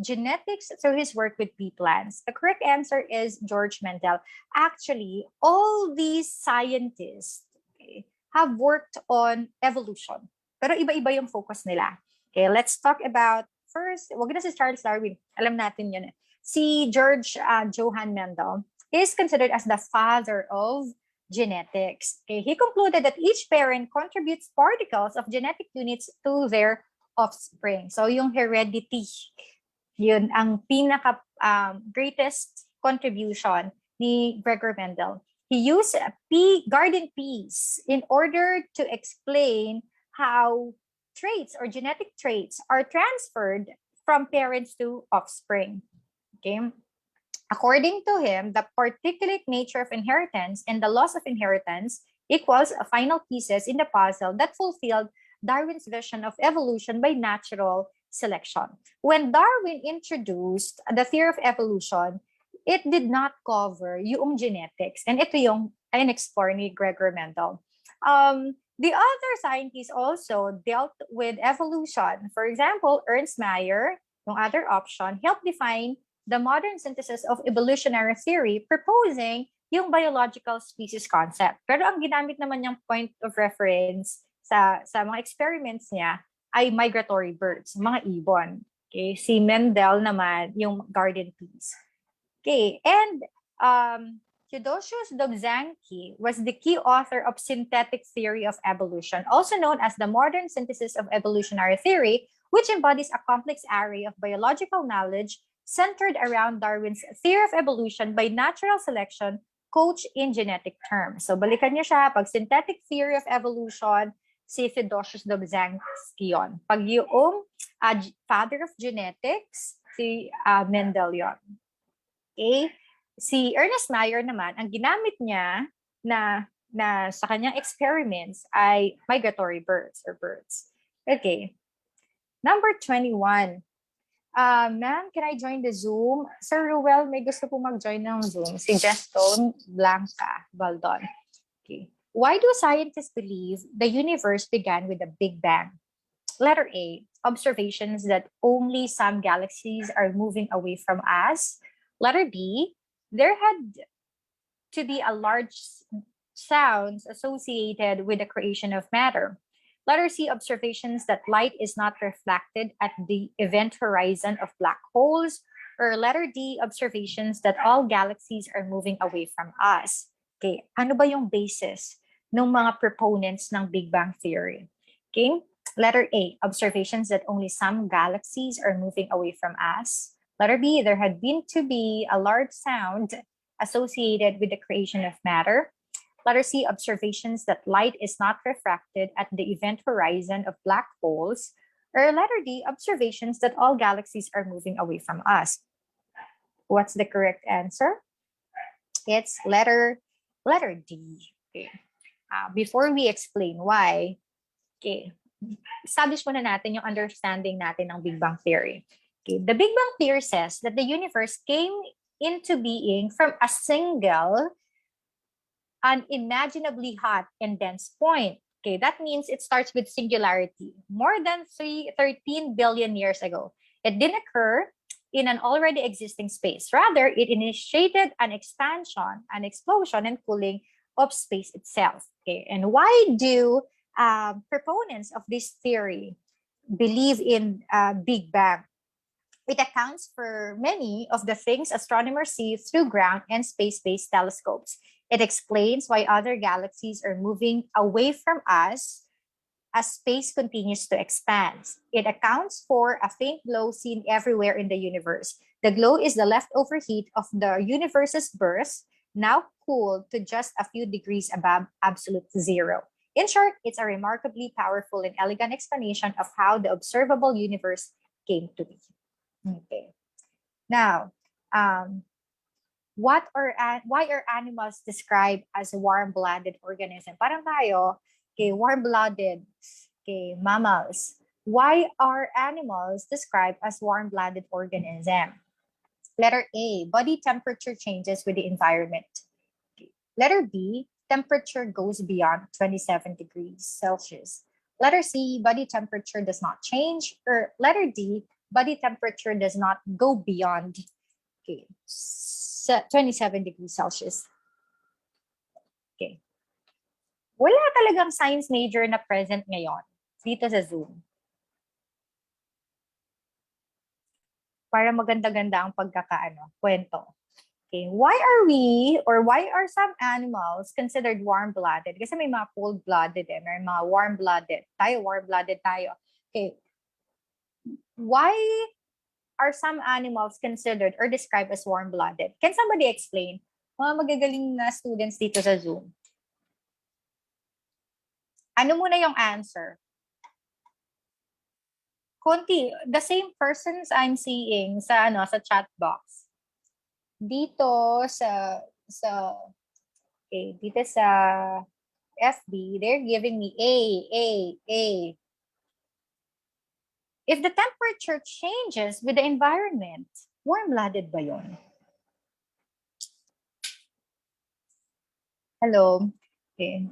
genetics through his work with bee plants. The correct answer is George Mendel. Actually, all these scientists, okay, have worked on evolution. Pero iba-iba yung focus nila. Okay, let's talk about first, wag na si Charles Darwin. Alam natin yun. Si George Johann Mendel is considered as the father of genetics. Okay, he concluded that each parent contributes particles of genetic units to their offspring. So yung heredity, yun ang pinaka greatest contribution ni Gregor Mendel. He used garden peas in order to explain how traits or genetic traits are transferred from parents to offspring. Okay. According to him, the particulate nature of inheritance and the loss of inheritance equals final pieces in the puzzle that fulfilled Darwin's vision of evolution by natural selection. When Darwin introduced the theory of evolution, it did not cover yung genetics. And ito yung in-explore ni Gregor Mendel. The other scientists also dealt with evolution. For example, Ernst Mayr, yung other option, helped define the modern synthesis of evolutionary theory, proposing yung biological species concept. Pero ang ginamit naman niyang point of reference sa mga experiments niya ay migratory birds, mga ibon. Okay, si Mendel naman yung garden peas. Okay, and Theodosius Dobzhansky was the key author of synthetic theory of evolution, also known as the modern synthesis of evolutionary theory, which embodies a complex array of biological knowledge centered around Darwin's theory of evolution by natural selection, couched in genetic terms. So balikan niyo siya, pag synthetic theory of evolution, si Theodosius Dobzhansky yun. Pag yung father of genetics, si Mendel yun. Okay? Si Ernest Mayr naman, ang ginamit niya na sa kanyang experiments ay migratory birds or birds. Okay. Number 21. Ma'am, can I join the Zoom? Sir Ruel, may gusto po mag-join ng Zoom. Si Jestone Blanca Baldon. Okay. Why do scientists believe the universe began with a Big Bang? Letter A, observations that only some galaxies are moving away from us. Letter B, there had to be a large sounds associated with the creation of matter. Letter C, observations that light is not reflected at the event horizon of black holes. Or letter D, observations that all galaxies are moving away from us. Okay, ano ba yung basis ng mga proponents ng Big Bang Theory? Okay, letter A, observations that only some galaxies are moving away from us. Letter B, there had been to be a large sound associated with the creation of matter. Letter C, observations that light is not refracted at the event horizon of black holes. Or letter D, observations that all galaxies are moving away from us. What's the correct answer? It's letter D. Okay. before we explain why, okay, establish muna natin yung understanding natin ng Big Bang Theory. Okay, the Big Bang Theory says that the universe came into being from a single, unimaginably hot and dense point. Okay, that means it starts with singularity. More than 13 billion years ago. It didn't occur in an already existing space. Rather, it initiated an expansion, an explosion, and cooling of space itself. Okay, and why do proponents of this theory believe in Big Bang? It accounts for many of the things astronomers see through ground and space-based telescopes. It explains why other galaxies are moving away from us as space continues to expand. It accounts for a faint glow seen everywhere in the universe. The glow is the leftover heat of the universe's birth, now cooled to just a few degrees above absolute zero. In short, it's a remarkably powerful and elegant explanation of how the observable universe came to be. Okay. Now, why are animals described as warm-blooded organism? Parang tayo, okay, warm-blooded, okay, mammals. Why are animals described as warm-blooded organism? Letter A, body temperature changes with the environment. Okay. Letter B, temperature goes beyond 27 degrees Celsius. Letter C, body temperature does not change. Or letter D, body temperature does not go beyond 27 degrees Celsius. Okay. Wala talagang science major na present ngayon dito sa Zoom. Para maganda-ganda ang kwento. Okay, why are some animals considered warm-blooded? Kasi may mga cold-blooded may mga warm-blooded. Warm-blooded tayo. Okay. Why are some animals considered or described as warm-blooded? Can somebody explain? Mga magagaling na students dito sa Zoom. Ano muna yung answer? Konti, the same persons I'm seeing sa chat box. Dito sa FB, they're giving me A. If the temperature changes with the environment, warm-blooded ba yun? Hello? Okay.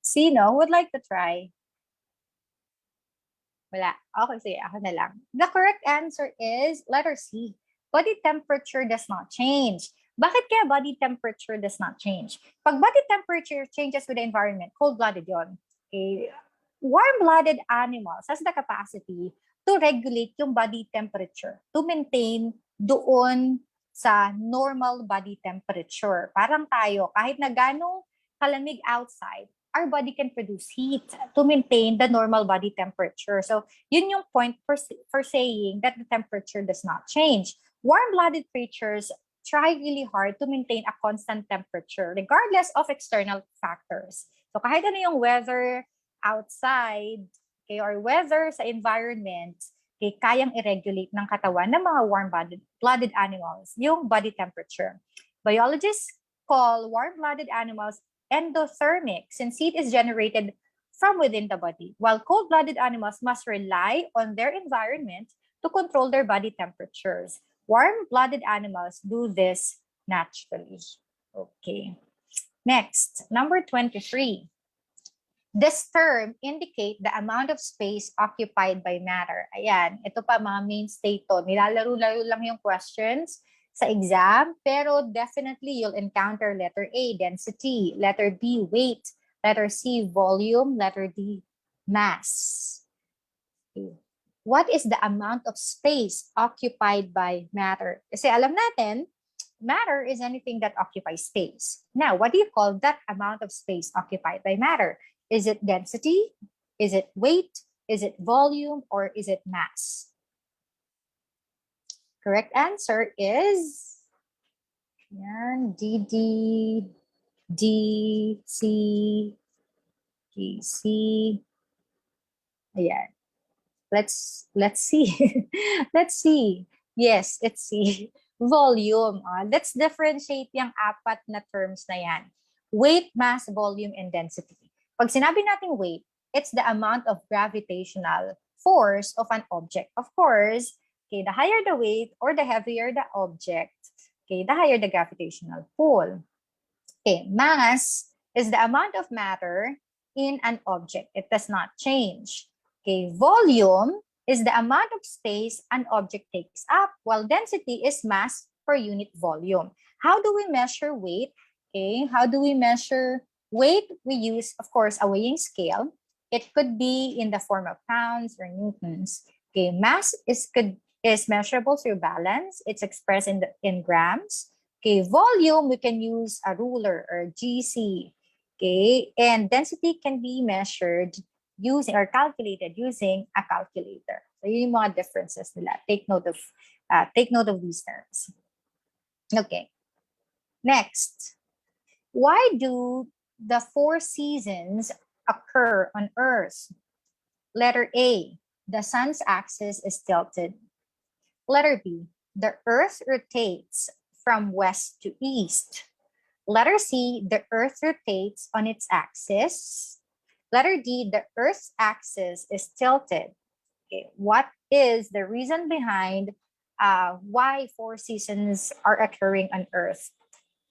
Sino would like to try? Wala. Okay, sige, ako na lang. The correct answer is letter C. Body temperature does not change. Bakit kaya body temperature does not change? Pag body temperature changes with the environment, cold-blooded yun. Okay. Warm-blooded animals has the capacity to regulate yung body temperature, to maintain doon sa normal body temperature. Parang tayo, kahit na ganong kalamig outside, our body can produce heat to maintain the normal body temperature. So, yun yung point for saying that the temperature does not change. Warm-blooded creatures try really hard to maintain a constant temperature regardless of external factors. So, kahit ano yung weather outside, okay, or weather sa environment, okay, kayang i-regulate ng katawan ng mga warm-blooded animals yung body temperature. Biologists call warm-blooded animals endothermic since heat is generated from within the body, while cold-blooded animals must rely on their environment to control their body temperatures. Warm-blooded animals do this naturally. Okay. Next, number 23. This term indicate the amount of space occupied by matter. Ayan, ito pa mga mainstay to. Nilalaro-laro lang yung questions sa exam, pero definitely you'll encounter letter A, density, letter B, weight, letter C, volume, letter D, mass. Okay. What is the amount of space occupied by matter? Kasi alam natin, matter is anything that occupies space. Now, what do you call that amount of space occupied by matter? Is it density? Is it weight? Is it volume? Or is it mass? Correct answer is D, C, ayan. Let's see. Let's see. Yes, it's C. Volume. Let's differentiate yung apat na terms na yan. Weight, mass, volume, and density. Pag sinabi nating weight, it's the amount of gravitational force of an object. Of course, okay, the higher the weight or the heavier the object, okay, the higher the gravitational pull. Okay, mass is the amount of matter in an object. It does not change. Okay, volume is the amount of space an object takes up, while density is mass per unit volume. How do we measure weight? Okay, how do we measure weight? We use, of course, a weighing scale. It could be in the form of pounds or newtons. Okay, mass is measurable through balance. It's expressed in grams. Okay, volume, we can use a ruler or GC. Okay, and density can be measured using or calculated using a calculator. So yun yung mga differences nila. Take note of these terms. Okay. Next, why do the 4 seasons occur on Earth? Letter A, the sun's axis is tilted. Letter B, the Earth rotates from west to east. Letter C, the Earth rotates on its axis. Letter D, the Earth's axis is tilted. Okay, what is the reason behind why 4 seasons are occurring on Earth?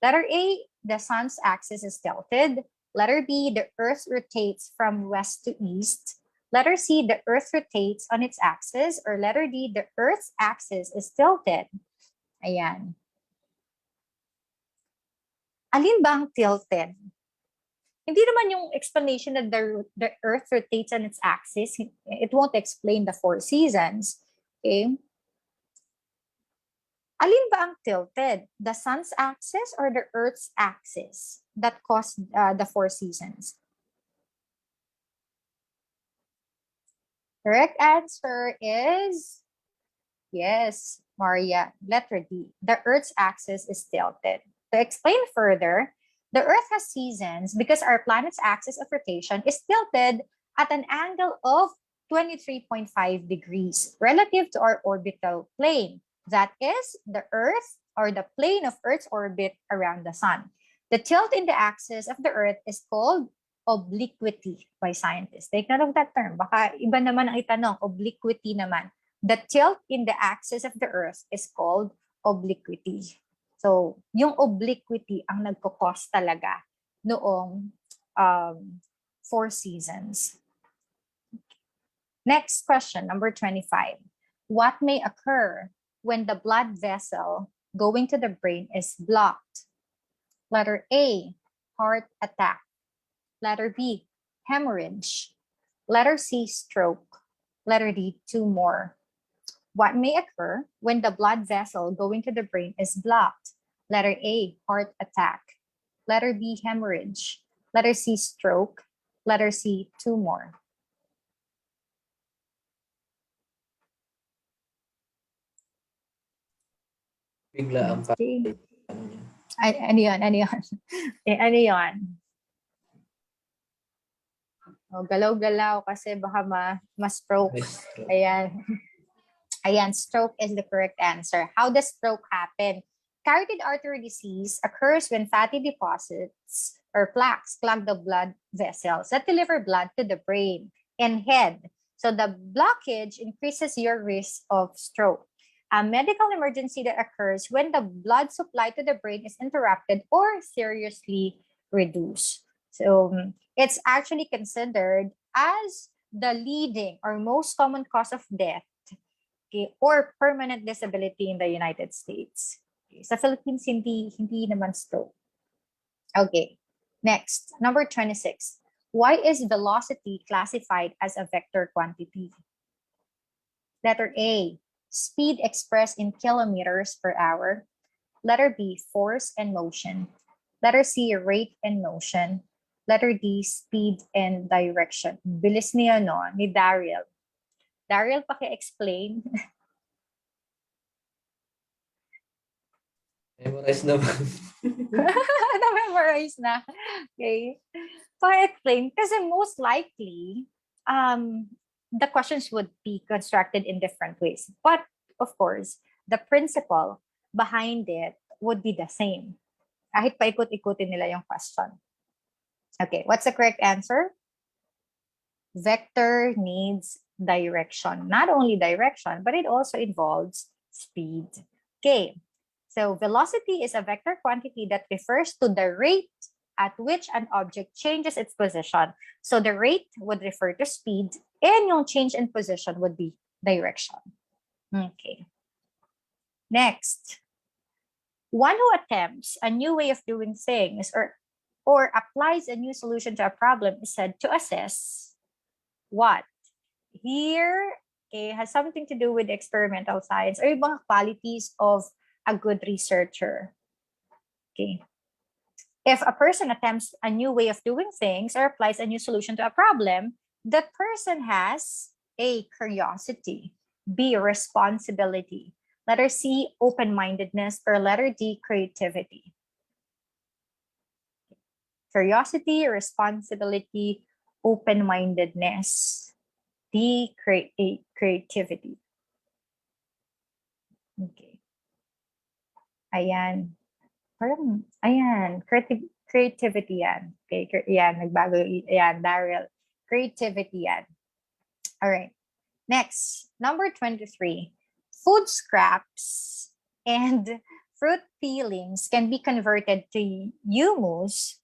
Letter A, the sun's axis is tilted. Letter B, the Earth rotates from west to east. Letter C, the Earth rotates on its axis. Or letter D, the Earth's axis is tilted. Ayan. Alin ba ang tilted? Hindi naman yung explanation that the Earth rotates on its axis. It won't explain the 4 seasons. Okay? Alin ba ang tilted? The sun's axis or the Earth's axis that caused the 4 seasons? Correct answer is yes, Maria. Letter D. The Earth's axis is tilted. To explain further, the Earth has seasons because our planet's axis of rotation is tilted at an angle of 23.5 degrees relative to our orbital plane. That is the Earth or the plane of Earth's orbit around the Sun. The tilt in the axis of the Earth is called obliquity by scientists. Take note of that term. Baka iba naman ang itanong, obliquity naman. The tilt in the axis of the Earth is called obliquity. So, yung obliquity ang nagkakos talaga noong 4 seasons. Next question, number 25. What may occur when the blood vessel going to the brain is blocked? Letter A, heart attack. Letter B, hemorrhage. Letter C, stroke. Letter D, tumor. What may occur when the blood vessel going to the brain is blocked? Letter A, heart attack. Letter B, hemorrhage. Letter C, stroke. Letter C, tumor. Bigla ang Okay. Ano yun? Ano yun? Oh, galaw-galaw kasi baka ma-stroke. Ayan. Ayan, stroke is the correct answer. How does stroke happen? Carotid artery disease occurs when fatty deposits or plaques clog the blood vessels that deliver blood to the brain and head. So the blockage increases your risk of stroke. A medical emergency that occurs when the blood supply to the brain is interrupted or seriously reduced. So it's actually considered as the leading or most common cause of death, okay, or permanent disability in the United States. Okay. Sa Philippines, hindi naman stroke. Okay, next, number 26. Why is velocity classified as a vector quantity? Letter A, speed expressed in kilometers per hour. Letter B, force and motion. Letter C, rate and motion. Letter D, speed and direction. Bilis niya, no? Ni Daryl. Daryl, paki-explain. Memorize naman. Na-memorize na. Okay. Paki-explain. Kasi most likely, the questions would be constructed in different ways. But, of course, the principle behind it would be the same. Kahit paikot-ikutin nila yung question. Okay, what's the correct answer? Vector needs direction. Not only direction, but it also involves speed. Okay, so velocity is a vector quantity that refers to the rate at which an object changes its position. So the rate would refer to speed, and yung change in position would be direction. Okay. Next, one who attempts a new way of doing things or applies a new solution to a problem is said to assess what? Here, okay, has something to do with experimental science or yung mga qualities of a good researcher. Okay. If a person attempts a new way of doing things or applies a new solution to a problem, that person has A, curiosity, B, responsibility, letter C, open-mindedness, or letter D, creativity. Curiosity, responsibility, open-mindedness, D, creativity. Okay. Ayan. Parang, ayan, creativity yan. Okay, yan, nagbago, yan, Daryl. Creativity yan. All right. Next, number 23. Food scraps and fruit peelings can be converted to humus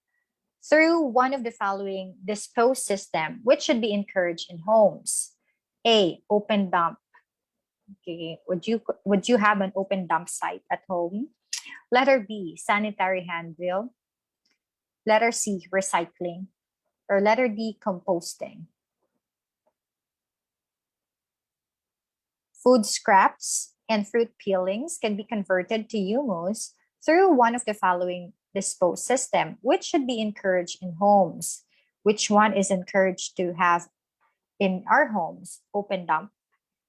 through one of the following dispose system, which should be encouraged in homes. A, open dump. Okay, would you have an open dump site at home? Letter B, sanitary handbill. Letter C, recycling. Or letter D, composting. Food scraps and fruit peelings can be converted to humus through one of the following dispose system, which should be encouraged in homes. Which one is encouraged to have in our homes? Open dump,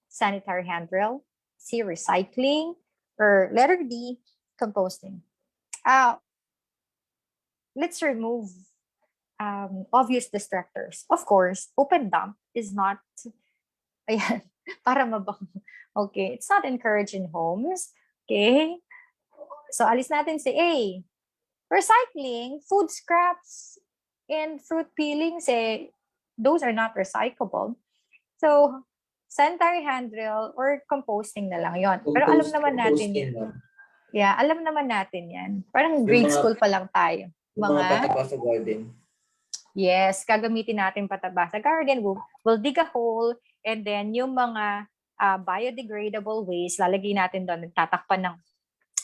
sanitary handrail, C, recycling, or letter D, composting. Let's remove obvious distractors. Of course, open dump is not, ayan, para mabang. Okay, it's not encouraged in homes. Okay, so alis natin si A. Recycling, food scraps, and fruit peelings, those are not recyclable. So, sanitary handrail or composting na lang yon. Pero alam naman natin Composting, yan. ma'am. Yeah, alam naman natin yan. Parang grade school pa lang tayo. Yung mga pataba sa garden. Yes, gagamitin natin pataba sa garden. We'll dig a hole, and then yung mga biodegradable waste, lalagay natin doon, tatakpan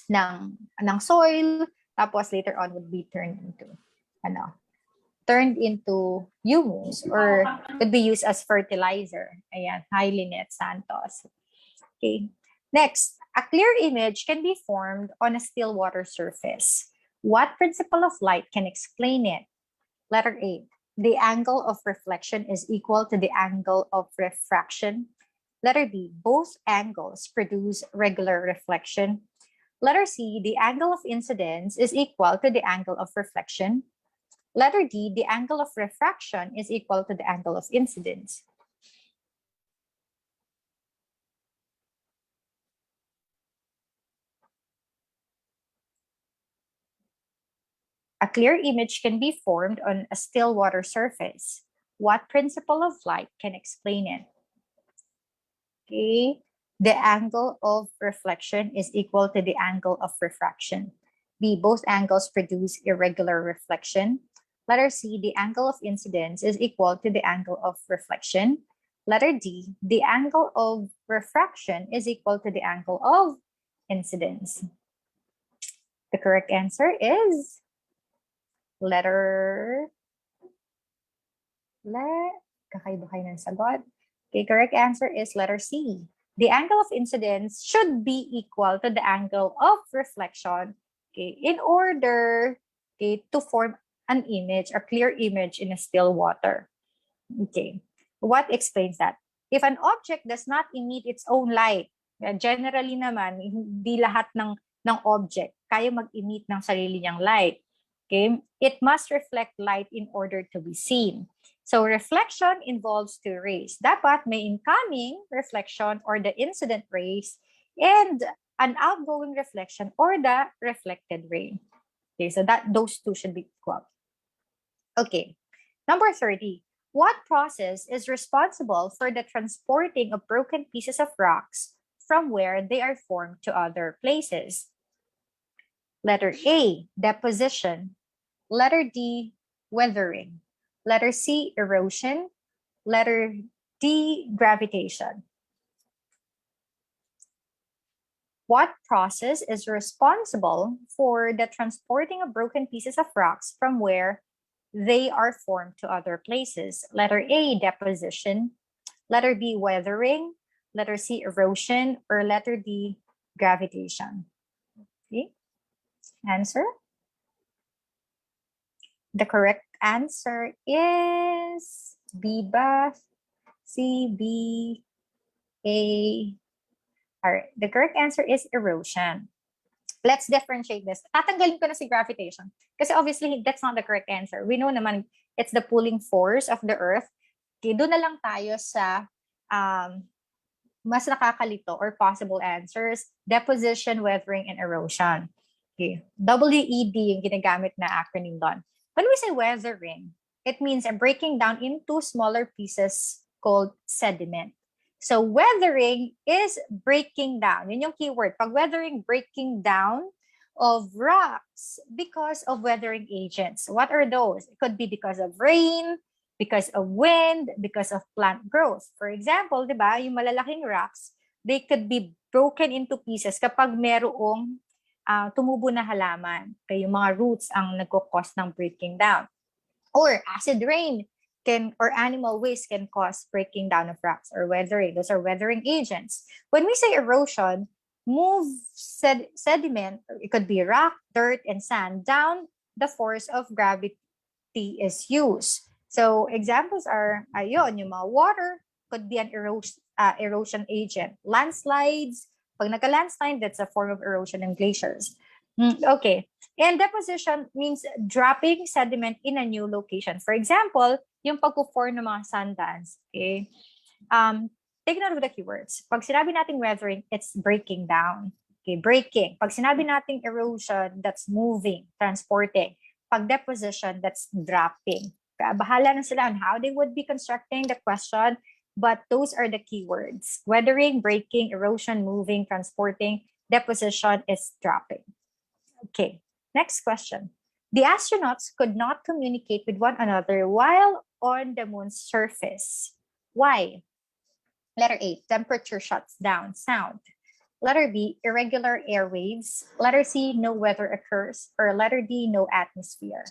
ng soil, tapos later on would be turned into humus or could be used as fertilizer. Ayan, hi Lynette Santos. Okay, next, a clear image can be formed on a still water surface. What principle of light can explain it? Letter A, the angle of reflection is equal to the angle of refraction. Letter B, both angles produce regular reflection. Letter C, the angle of incidence is equal to the angle of reflection. Letter D, the angle of refraction is equal to the angle of incidence. A clear image can be formed on a still water surface. What principle of light can explain it? Okay, the angle of reflection is equal to the angle of refraction. B, both angles produce irregular reflection. Letter C, the angle of incidence is equal to the angle of reflection. Letter D, the angle of refraction is equal to the angle of incidence. The correct answer is kakaiba ng sagot. Okay, correct answer is letter C. The angle of incidence should be equal to the angle of reflection, okay, in order, okay, to form an image, a clear image in a still water. Okay, what explains that? If an object does not emit its own light, generally naman, hindi lahat ng object kaya mag-emit ng sarili niyang light. Okay, it must reflect light in order to be seen. So reflection involves two rays. Dapat may incoming reflection or the incident rays and an outgoing reflection or the reflected ray. Okay, so those two should be equal. Okay. Number 30. What process is responsible for the transporting of broken pieces of rocks from where they are formed to other places? Letter A, deposition. Letter D, weathering. Letter C, erosion. Letter D, gravitation. What process is responsible for the transporting of broken pieces of rocks from where they are formed to other places? Letter A, deposition. Letter B, weathering. Letter C, erosion. Or letter D, gravitation. Okay. Answer? The correct answer is B, C, B, A. All right. The correct answer is erosion. Let's differentiate this. Tatanggalin ko na si gravitation. Kasi obviously, that's not the correct answer. We know naman it's the pulling force of the earth. Okay, doon na lang tayo sa mas nakakalito or possible answers. Deposition, weathering, and erosion. Okay. WED yung ginagamit na acronym doon. When we say weathering, it means breaking down into smaller pieces called sediment. So weathering is breaking down. Yun yung keyword. Pag weathering, breaking down of rocks because of weathering agents. What are those? It could be because of rain, because of wind, because of plant growth. For example, di ba, yung malalaking rocks, they could be broken into pieces kapag merong tumubo na halaman. Kaya yung mga roots ang nagkukos ng breaking down. Or acid rain or animal waste can cause breaking down of rocks or weathering. Those are weathering agents. When we say erosion, move sediment, it could be rock, dirt, and sand down. The force of gravity is used. So examples are, ayun, yung mga water could be an erosion agent. Landslides, pag nagka-landslide, that's a form of erosion in glaciers. Okay. And deposition means dropping sediment in a new location. For example, yung pagpo-form ng mga sandans. Okay. Take note of the keywords. Pag sinabi natin weathering, it's breaking down. Okay, breaking. Pag sinabi natin erosion, that's moving, transporting. Pag deposition, that's dropping. Kaya bahala na sila on how they would be constructing the question, but those are the keywords. Weathering, breaking, erosion, moving, transporting. Deposition is dropping. Okay, next question. The astronauts could not communicate with one another while on the moon's surface. Why? Letter A, temperature shuts down sound. Letter B, irregular airwaves. Letter C, no weather occurs. Or letter D, no atmosphere.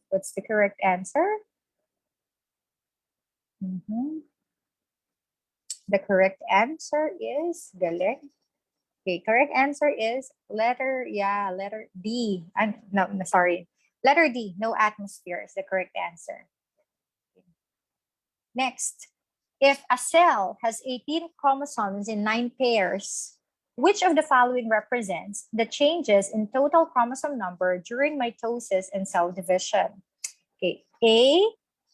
What's the correct answer? The correct answer is galing. Okay, correct answer is letter D. Sorry. Letter D, no atmosphere is the correct answer. Next, if a cell has 18 chromosomes in 9 pairs, which of the following represents the changes in total chromosome number during mitosis and cell division? Okay, A,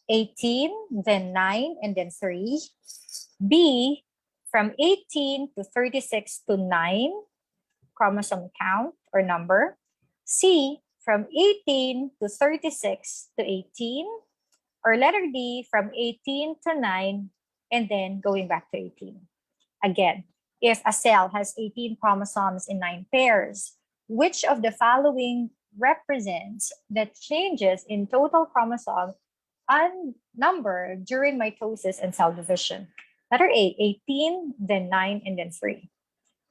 18, then 9, and then 3. B, from 18 to 36 to 9, chromosome count or number. C, from 18 to 36 to 18. Or letter D, from 18 to 9, and then going back to 18. Again, if a cell has 18 chromosomes in 9 pairs, which of the following represents the changes in total chromosome and number during mitosis and cell division? Letter A, 18, then 9, and then 3.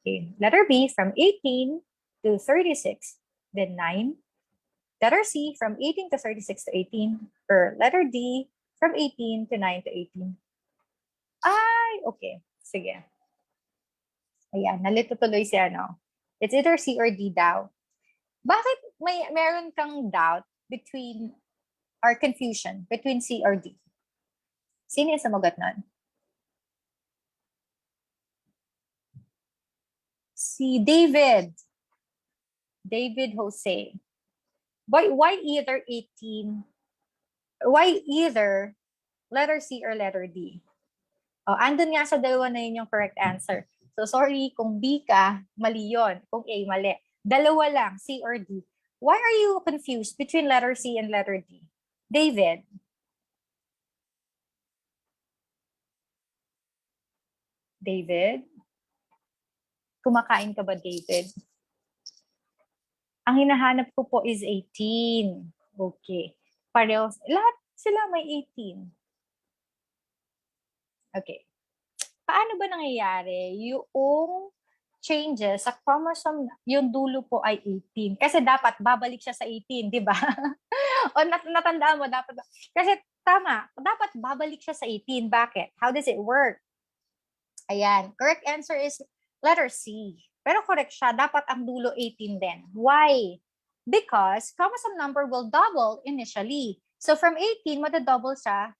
Okay. Letter B, from 18 to 36, then 9. Letter C, from 18 to 36 to 18. Or letter D, from 18 to 9 to 18. Ay, okay. Sige. Ayan, nalito tuloy si ano. It's either C or D daw. Bakit meron kang doubt between or confusion between C or D? Sino yung sumagot nun? Si David. David Jose. Why either 18? Why either letter C or letter D? Oh, andun nga sa dalawa na yun yung correct answer. So sorry, kung B ka, mali yun. Kung A, mali. Dalawa lang, C or D. Why are you confused between letter C and letter D? David? David? Kumakain ka ba, David? Ang hinahanap ko po is 18. Okay. Pareho. Lahat sila may 18. Okay. Paano ba nangyayari yung changes sa chromosome, yung dulo po ay 18? Kasi dapat babalik siya sa 18, di ba? O natandaan mo, dapat. Kasi tama, dapat babalik siya sa 18. Bakit? How does it work? Ayan. Correct answer is letter C. Pero correct siya, dapat ang dulo 18 din. Why? Because chromosome number will double initially. So from 18, madadouble siya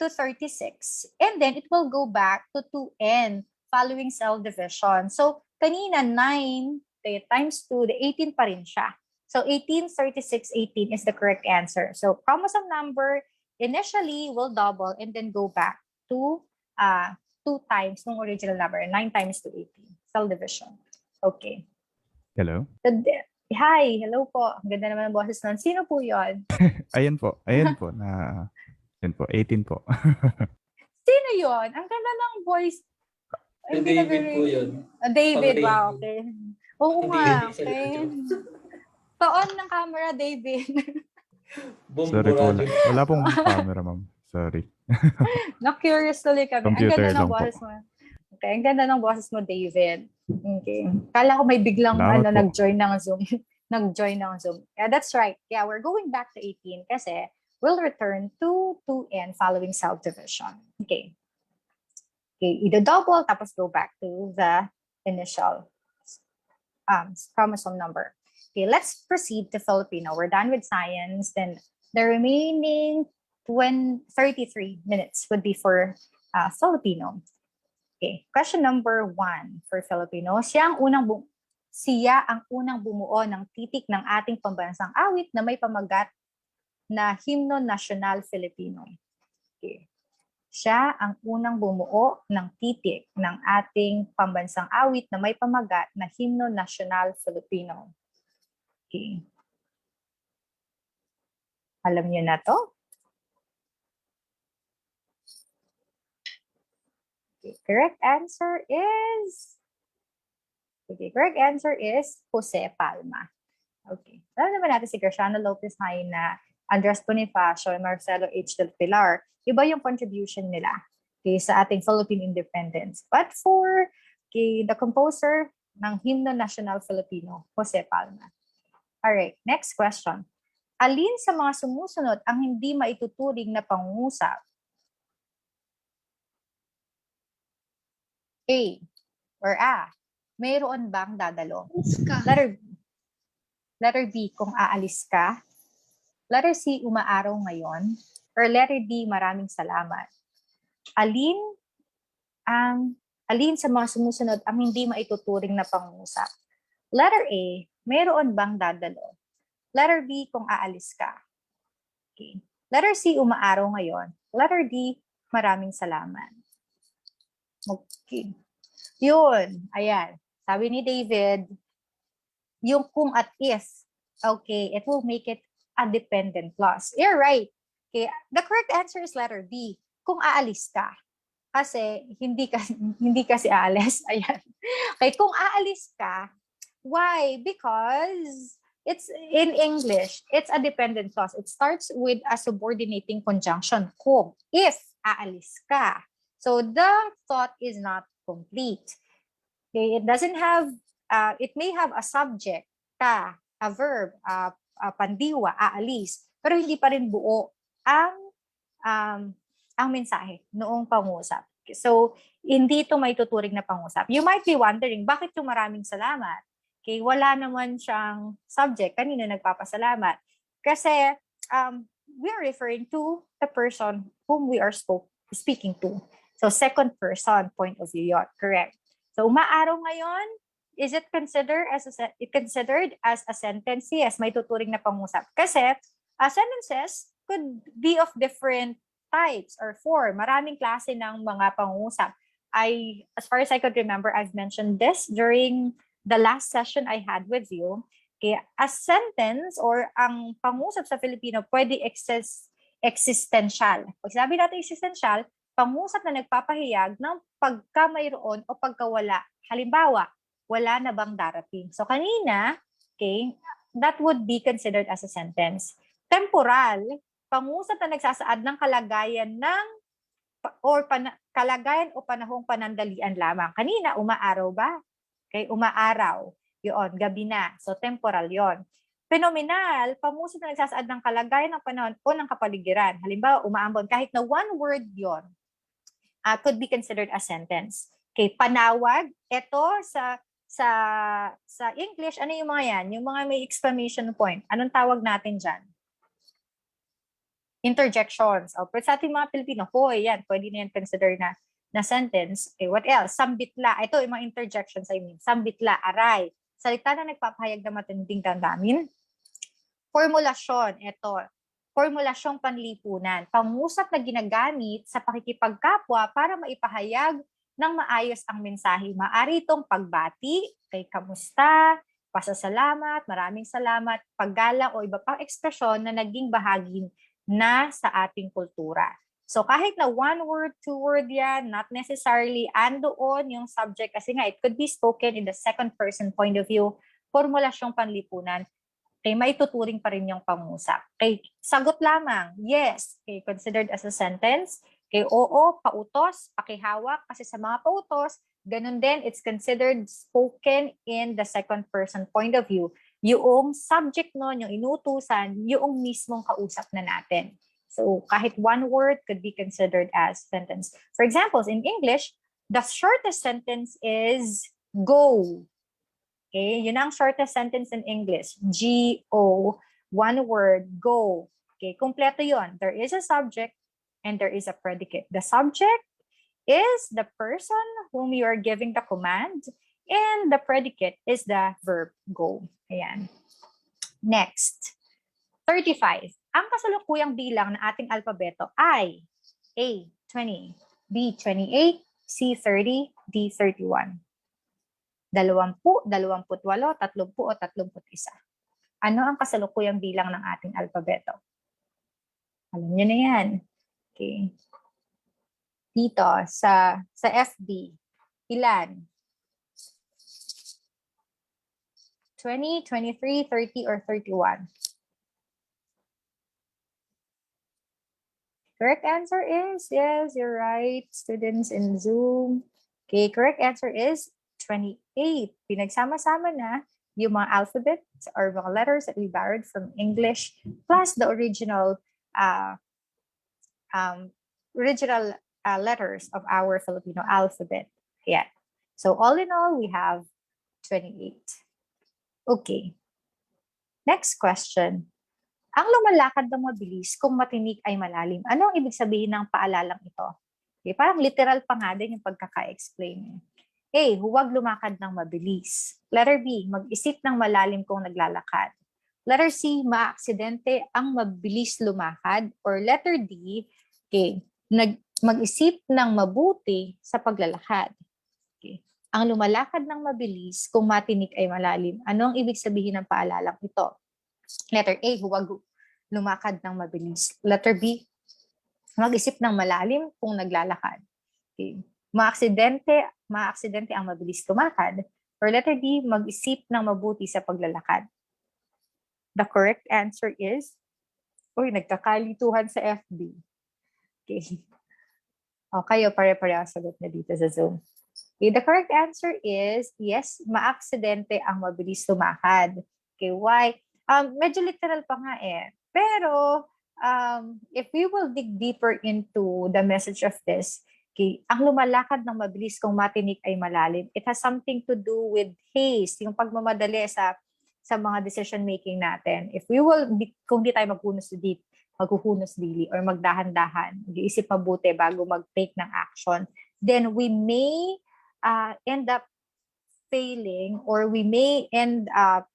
to 36. And then it will go back to 2n following cell division. So kanina 9 times 2, the 18 pa rin siya. So 18, 36, 18 is the correct answer. So chromosome number initially will double and then go back to 2 times ng original number, 9 times to 18. Cell division. Okay. Hello? Hi, hello po. Ang ganda naman ng boses nun. Sino po yon? Ayan po, ayan po. Ayan po, 18 po. Sino yon? Ang ganda ng voice. Ay, hindi na David very- po yun. David, Pang wow, radio. okay. Oo Hindi, nga, hindi siya okay. radio. Pa-on ng camera, David. Sorry po. Radio. Wala pong camera, ma'am. Sorry. Na-curious tuloy kami. Ang Computer ganda ng lang po. boses mo. Okay, ang ganda ng boses mo, David. Okay. Kala ko may biglang Salamat po. nag-join ng Zoom. Nag-join ng Zoom. Yeah, that's right. Yeah, we're going back to 18 kasi we'll return to 2n following cell division. Okay. Okay, either double tapos go back to the initial chromosome number. Okay, let's proceed to Filipino. We're done with science. Then the remaining 33 minutes would be for Filipino. Okay, question number 1 for Filipino. Siya ang unang bumuo ng titik ng ating pambansang awit na may pamagat na Himno Nasyonal Filipino. Okay. Siya ang unang bumuo ng titik ng ating pambansang awit na may pamagat na Himno Nasyonal Filipino. Okay. Alam niyo na to? Okay. Correct answer is Jose Palma. Okay. Alam naman natin si Graciano Lopez Haina, Andres Bonifacio, Marcelo H. Del Pilar. Iba yung contribution nila sa ating Philippine independence. But for the composer ng Himno National Filipino, Jose Palma. Alright, next question. Alin sa mga sumusunod ang hindi maituturing na pangungusap? A or A, mayroon bang dadalo? Letter B, kung aalis ka. Letter C, umaaraw ngayon. Or letter D, maraming salamat. Alin sa mga sumusunod ang hindi maituturing na pangungusap? Letter A, mayroon bang dadalo? Letter B, kung aalis ka. Okay. Letter C, umaaraw ngayon. Letter D, maraming salamat. Okay. Yun. Ayan. Sabi ni David, yung kung at if, okay, it will make it a dependent clause. You're right. Okay. The correct answer is letter B. Kung aalis ka. Kasi hindi kasi aalis. Ayan. Okay, kung aalis ka, why? Because it's in English, it's a dependent clause. It starts with a subordinating conjunction. Kung, if aalis ka. So the thought is not complete. Okay, it doesn't have, it may have a subject, ka, a verb, pandiwa, aalis, pero hindi pa rin buo ang mensahe noong pangusap. So, hindi ito may tuturing na pangusap. You might be wondering, bakit yung maraming salamat? Okay, wala naman siyang subject. Kanina nagpapasalamat. Kasi we are referring to the person whom we are speaking to. So, second person point of view yun. Correct. So, umaaraw ngayon, is it considered as a sentence? Yes, may tuturing na pangusap. Kasi, sentences could be of different types or form. Maraming klase ng mga pangusap. as far as I could remember, I've mentioned this during the last session I had with you. Okay, a sentence or ang pangusap sa Filipino pwede existential. Pag sabi natin existential, pangusap na nagpapahayag ng pagkamayroon o pagkawala. Halimbawa, wala na bang darating? So kanina, okay, that would be considered as a sentence. Temporal, pangusap na nagsasaad ng kalagayan ng kalagayan o panahong panandalian lamang. Kanina, umaaraw ba? Okay, umaaraw. Yun, gabi na. So, temporal yon. Phenomenal, pangusap na nagsasaad ng kalagayan ng panahon o ng kapaligiran. Halimbawa, umaambon. Kahit na one word yon, could be considered a sentence. Okay, panawag. Ito sa English, ano yung mga yan? Yung mga may exclamation point. Anong tawag natin dyan? Interjections. O, sa ating mga Pilipino, hoy, yan, pwede na yan consider na sentence. Okay, what else? Sambitla. Ito yung mga interjections, I mean. Sambitla, aray. Salita na nagpapahayag na matinding damdamin. Formulasyon. Ito. Formulasyong panlipunan. Pangusap na ginagamit sa pakikipagkapwa para maipahayag ng maayos ang mensahe. Maari itong pagbati, kay kamusta, pasasalamat, maraming salamat, paggalang o iba pang ekspresyon na naging bahagi na sa ating kultura. So kahit na one word, two word yan, not necessarily andoon yung subject kasi nga it could be spoken in the second person point of view, formulasyong panlipunan, kay may tuturing pa rin yung pangusap. Kay sagot lamang, yes, kay considered as a sentence, kay oo, pautos, pakihawak, kasi sa mga pautos, ganun din, it's considered spoken in the second person point of view. Yung subject nun, yung inutusan, yung mismong kausap na natin. So, kahit one word could be considered as sentence. For example, in English, the shortest sentence is go. Okay, yun ang shortest sentence in English. G-O, one word, go. Okay, kumpleto yun. There is a subject and there is a predicate. The subject is the person whom you are giving the command and the predicate is the verb go. Ayan. Next, 35. Ang kasalukuyang bilang ng ating alpabeto ay A, 20, B, 28, C, 30, D, 31. 20, 28, 30 o 31. Ano ang kasalukuyang bilang ng ating alpabeto? Alam niyo na yan. Okay. Dito, sa FB, ilan? 20, 23, 30, or 31? Correct answer is, yes, you're right, students in Zoom. Okay, correct answer is 28. Pinagsama-sama na yung mga alphabets or mga letters that we borrowed from English plus the original letters of our Filipino alphabet. Yeah. So all in all, we have 28. Okay. Next question. Ang lumalakad ng mabilis kung matinik ay malalim. Ano ang ibig sabihin ng paalalang ito? Okay, parang literal pa nga din yung pagkaka-explain. A, huwag lumakad ng mabilis. Letter B, mag-isip ng malalim kung naglalakad. Letter C, maaksidente ang mabilis lumakad. Or letter D, okay, mag-isip ng mabuti sa paglalakad. Okay. Ang lumalakad ng mabilis kung matinik ay malalim. Ano ang ibig sabihin ng paalalang ito? Letter A, huwag lumakad ng mabilis. Letter B, mag-isip ng malalim kung naglalakad. Okay. Maaksidente ang mabilis lumakad. Or letter D, mag-isip ng mabuti sa paglalakad. The correct answer is, nagkakalituhan sa FB. Okay. O, kayo pare-pareho sagot na dito sa Zoom. Okay, the correct answer is, yes, maaksidente ang mabilis lumakad. Okay, why? Medyo literal pa nga eh. Pero, if we will dig deeper into the message of this, okay, ang lumalakad ng mabilis kung matinik ay malalim, it has something to do with haste, yung pagmamadali sa mga decision-making natin. If we will, kung di tayo maghuhunos dili, or magdahan-dahan, mag-iisip mabuti bago mag-take ng action, then we may end up failing, or we may end up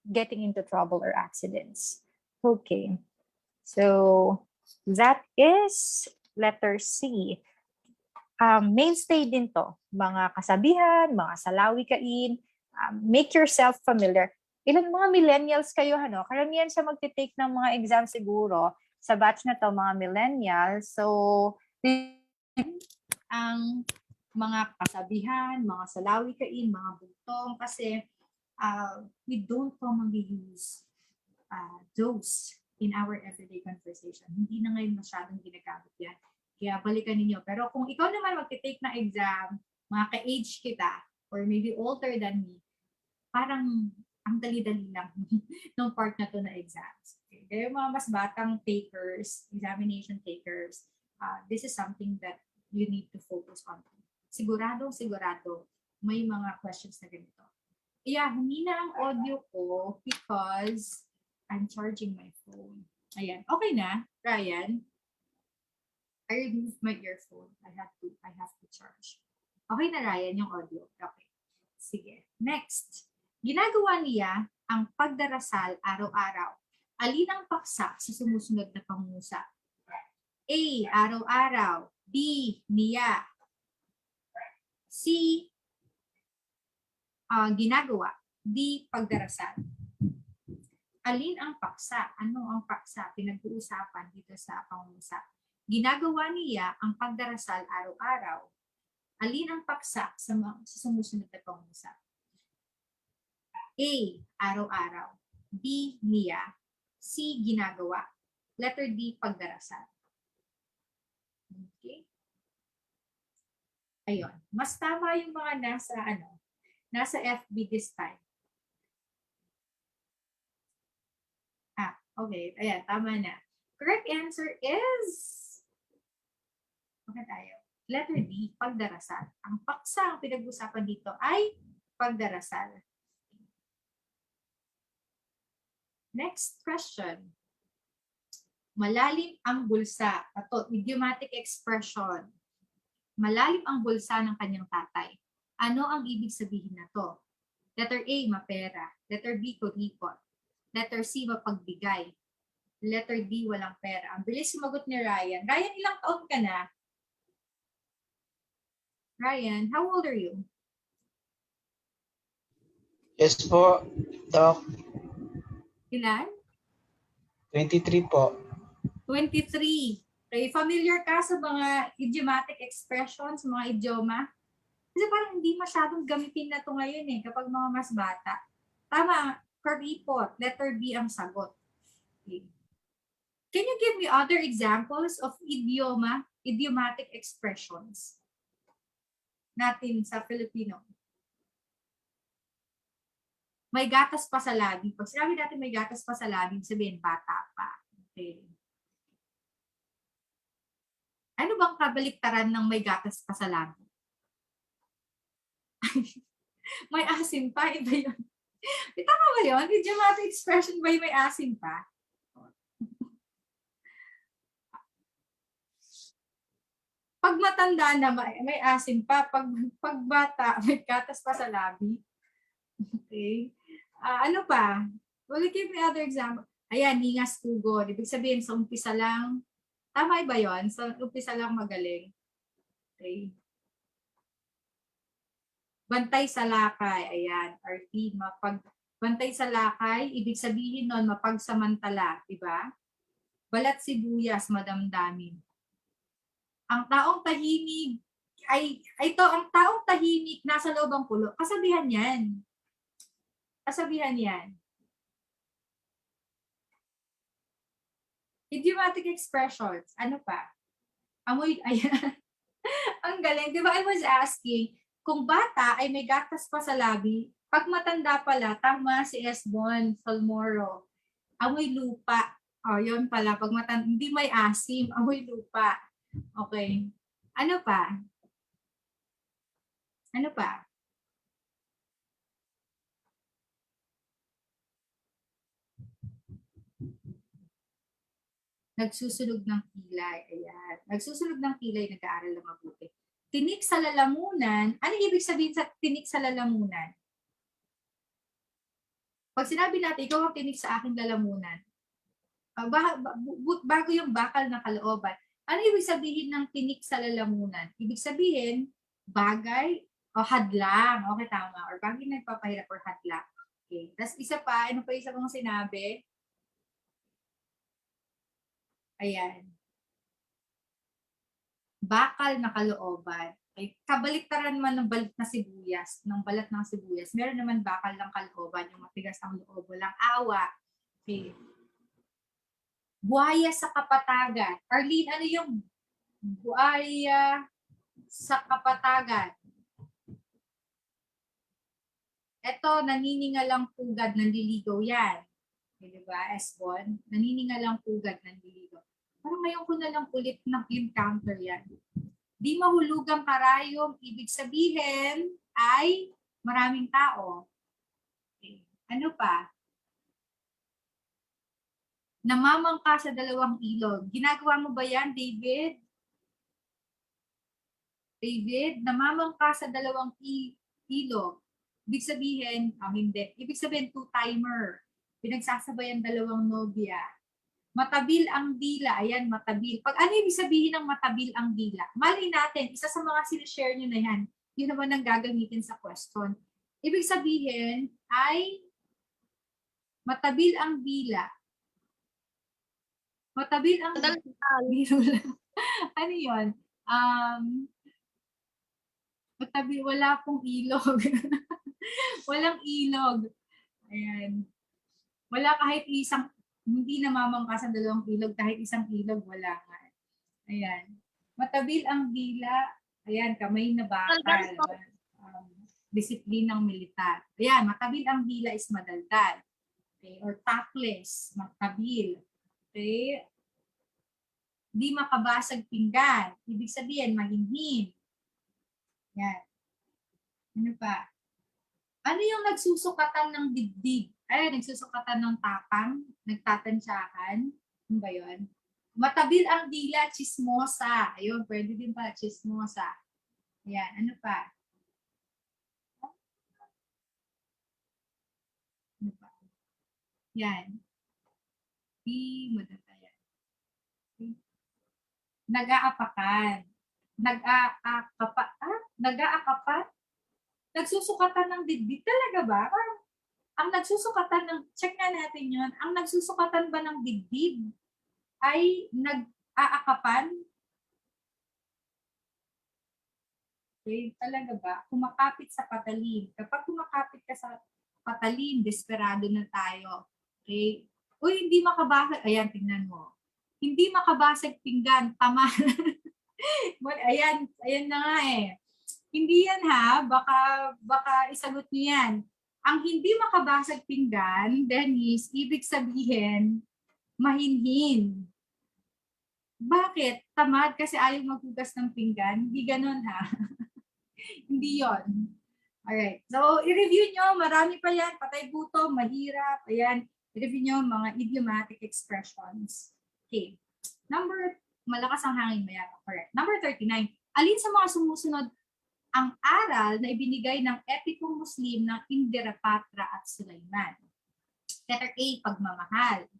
getting into trouble or accidents. Okay, so that is letter C. mainstay din to. Mga kasabihan, mga salawikain, make yourself familiar. Ilan mga millennials kayo, ano? Karamihan sa magte-take ng mga exam siguro sa batch na to, mga millennials. So, ang mga kasabihan, mga salawikain, mga bugtong, kasi we don't commonly use those in our everyday conversation. Hindi na ngayon masyadong ginagamit yan. Kaya balikan ninyo. Pero kung ikaw naman magte-take na exam, mga ka-age kita, or maybe older than me, parang ang dali-dali lang ng part na to na exams. Okay? Kaya yung mga mas batang takers, examination takers, this is something that you need to focus on. Sigurado may mga questions na ganito. Yeah, humina ang audio ko because I'm charging my phone. Ayan. Okay na, Ryan? I removed my earphone. I have to charge. Okay na, Ryan, yung audio. Okay. Sige. Next. Ginagawa niya ang pagdarasal araw-araw. Alin ang paksa sa sumusunod na pangungusap? A. Araw-araw. B. Niya. C. Ginagawa. D. Pagdarasal. Alin ang paksa? Ano ang paksa? Pinag-uusapan dito sa pangungusap. Ginagawa niya ang pagdarasal araw-araw. Alin ang paksa sa sumusunod na pangungusap? A. Araw-araw. B. Niya. C. Ginagawa. Letter D. Pagdarasal. Okay? Ayun. Mas tama yung mga nasa FB this time. Okay. Ayan, tama na. Correct answer is, okay tayo. Letter D, pagdarasal. Ang paksa ang pinag-usapan dito ay pagdarasal. Next question. Malalim ang bulsa. Ito, idiomatic expression. Malalim ang bulsa ng kanyang tatay. Ano ang ibig sabihin na to? Letter A, mapera. Letter B, kuripot. Letter C, mapagbigay. Letter D, walang pera. Ang bilis sumagot ni Ryan. Ryan, ilang taon ka na? Ryan, how old are you? Yes po, Doc. Ilan? 23 po. 23. Okay, familiar ka sa mga idiomatic expressions, mga idioma? Kasi parang hindi masyadong gamitin na ito ngayon kapag mga mas bata. Tama, kuripot. Letter B ang sagot. Okay. Can you give me other examples of idiomatic expressions natin sa Filipino? May gatas pa sa labi. Pag sinabi natin may gatas pa sa labi, sabihin bata pa. Okay. Ano bang kabaliktaran ng may gatas pa sa labi? May asim pa, iba yun. Tama ba yun? Idiomatic expression ba yung may asim pa? Pag matanda na, may asim pa. Pag bata, may gatas pa sa labi. Okay. Ano pa? Will you give me other example? Ayan, ningas tugod. Ibig sabihin, sa umpisa lang. Tama ba yun? Sa umpisa lang magaling. Okay. Bantay sa lakay. Ayan, RT. Bantay sa lakay, ibig sabihin nun, mapagsamantala. Diba? Balat sibuyas, madamdamin. Ang taong tahimik, ang taong tahimik nasa loob ang pulo. Kasabihan yan. Kasabihan yan. Idiomatic expressions. Ano pa? Amoy, ayan. Ang galing. Di ba I was asking, kung bata ay may gatas pa sa labi, pag matanda pala, tama si Esbon Solmoro. Amoy lupa. O, yun pala. Pag matanda, hindi may asim. Amoy lupa. Okay. Ano pa? Ano pa? Nagsusunog ng kilay. Ayan. Nagsusunog ng kilay, nag-aaral na mabuti. Tinik sa lalamunan. Ano ibig sabihin sa tinik sa lalamunan? Pag sinabi natin, ikaw ang tinik sa aking lalamunan, bago yung bakal ng kalooban, Ano ibig sabihin ng tinik sa lalamunan? Ibig sabihin, bagay o hadlang. Okay, tama. Or bagay na nagpapahirap or hadlang. Okay. Tapos isa pa, ano pa isa kong sinabi? Ayan. Bakal na kalooban. Okay. Kabaliktaran man ng balat na sibuyas, ng balat ng sibuyas. Meron naman bakal ng kalooban, yung matigas ang loob, walang awa. Okay. Buhaya sa kapatagan. Arlene, ano yung buhaya sa kapatagan? Ito, naniningalang pugad, nanliligaw yan. Okay, diba? S1, naniningalang pugad, nanliligaw. Parang ngayon ko na lang ulit na-encounter yan. Di mahulugang karayom, ibig sabihin ay maraming tao. Okay. Ano pa? Namamangka sa dalawang ilog. Ginagawa mo ba yan, David? David, namamangka sa dalawang ilog. Ibig sabihin, hindi. Ibig sabihin, two-timer. Pinagsasabayan dalawang nobya. Matabil ang dila. Ayan, matabil. Pag ano ibig sabihin ng matabil ang dila? Mali natin, isa sa mga sinishare nyo na yan, yun naman ang gagamitin sa question. Ibig sabihin ay matabil ang dila. Matabil ang dila. Ano yun? Matabil, wala pong ilog. Walang ilog. Ayan. Wala kahit isang, hindi namamangka sa dalawang ilog, kahit isang ilog, wala nga. Ayan. Matabil ang dila, ayan, kamay na bakal. Disiplinang militar. Ayan, matabil ang dila is madaldal. Okay? Or tactless, matabil. Okay? Di makabasag pinggan. Ibig sabihin, mahinhin. Yan. Ano pa? Ano yung nagsusukatan ng dibdib? Ay, nagsusukatan ng tapang, nagtatansyahan. Ano ba yun? Matabil ang dila, chismosa. Ayun, pwede din pala, chismosa. Ayan, ano pa? Ano pa? Yan. Madatayan. Nag-aapakan. Nag-aakapan? Nagsusukatan ng dibdib. Talaga ba? Ang nagsusukatan ng, check nga natin yun, ang nagsusukatan ba ng dibdib ay nag-aakapan? Okay, talaga ba? Kumakapit sa patalim. Kapag kumakapit ka sa patalim, desperado na tayo. Okay? Uy, hindi makabasag. Ayan, tingnan mo. Hindi makabasag pinggan. Tama. Ayan na nga eh. Hindi yan ha. Baka isagot niyo yan. Ang hindi makabasag pinggan, Dennis, ibig sabihin, mahinhin. Bakit? Tamad kasi ayaw maghugas ng pinggan? Hindi ganun ha. Hindi yon. Alright. So, i-review nyo. Marami pa yan. Patay gutom, mahirap. Ayan. I-review nyo mga idiomatic expressions. Okay. Malakas ang hangin, mayabang. Correct. Number 39. Alin sa mga sumusunod ang aral na ibinigay ng epikong Muslim ng Indirapatra at Sulaiman? Letter A, pagmamahal.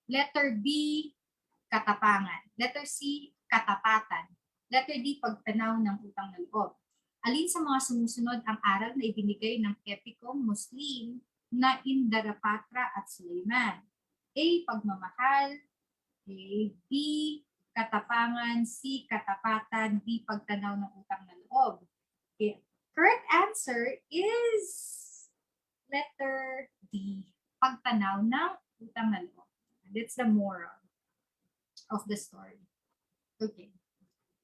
Letter B, katapangan. Letter C, katapatan. Letter D, pagtanaw ng utang na loob. Alin sa mga sumusunod ang aral na ibinigay ng epikong Muslim na Indarapatra at Sulaiman? A, pagmamahal. A, B, katapangan. C, katapatan. D, pagtanaw ng utang na loob. Okay. Correct answer is letter D, pagtanaw ng utang na loob. That's the moral of the story. Okay.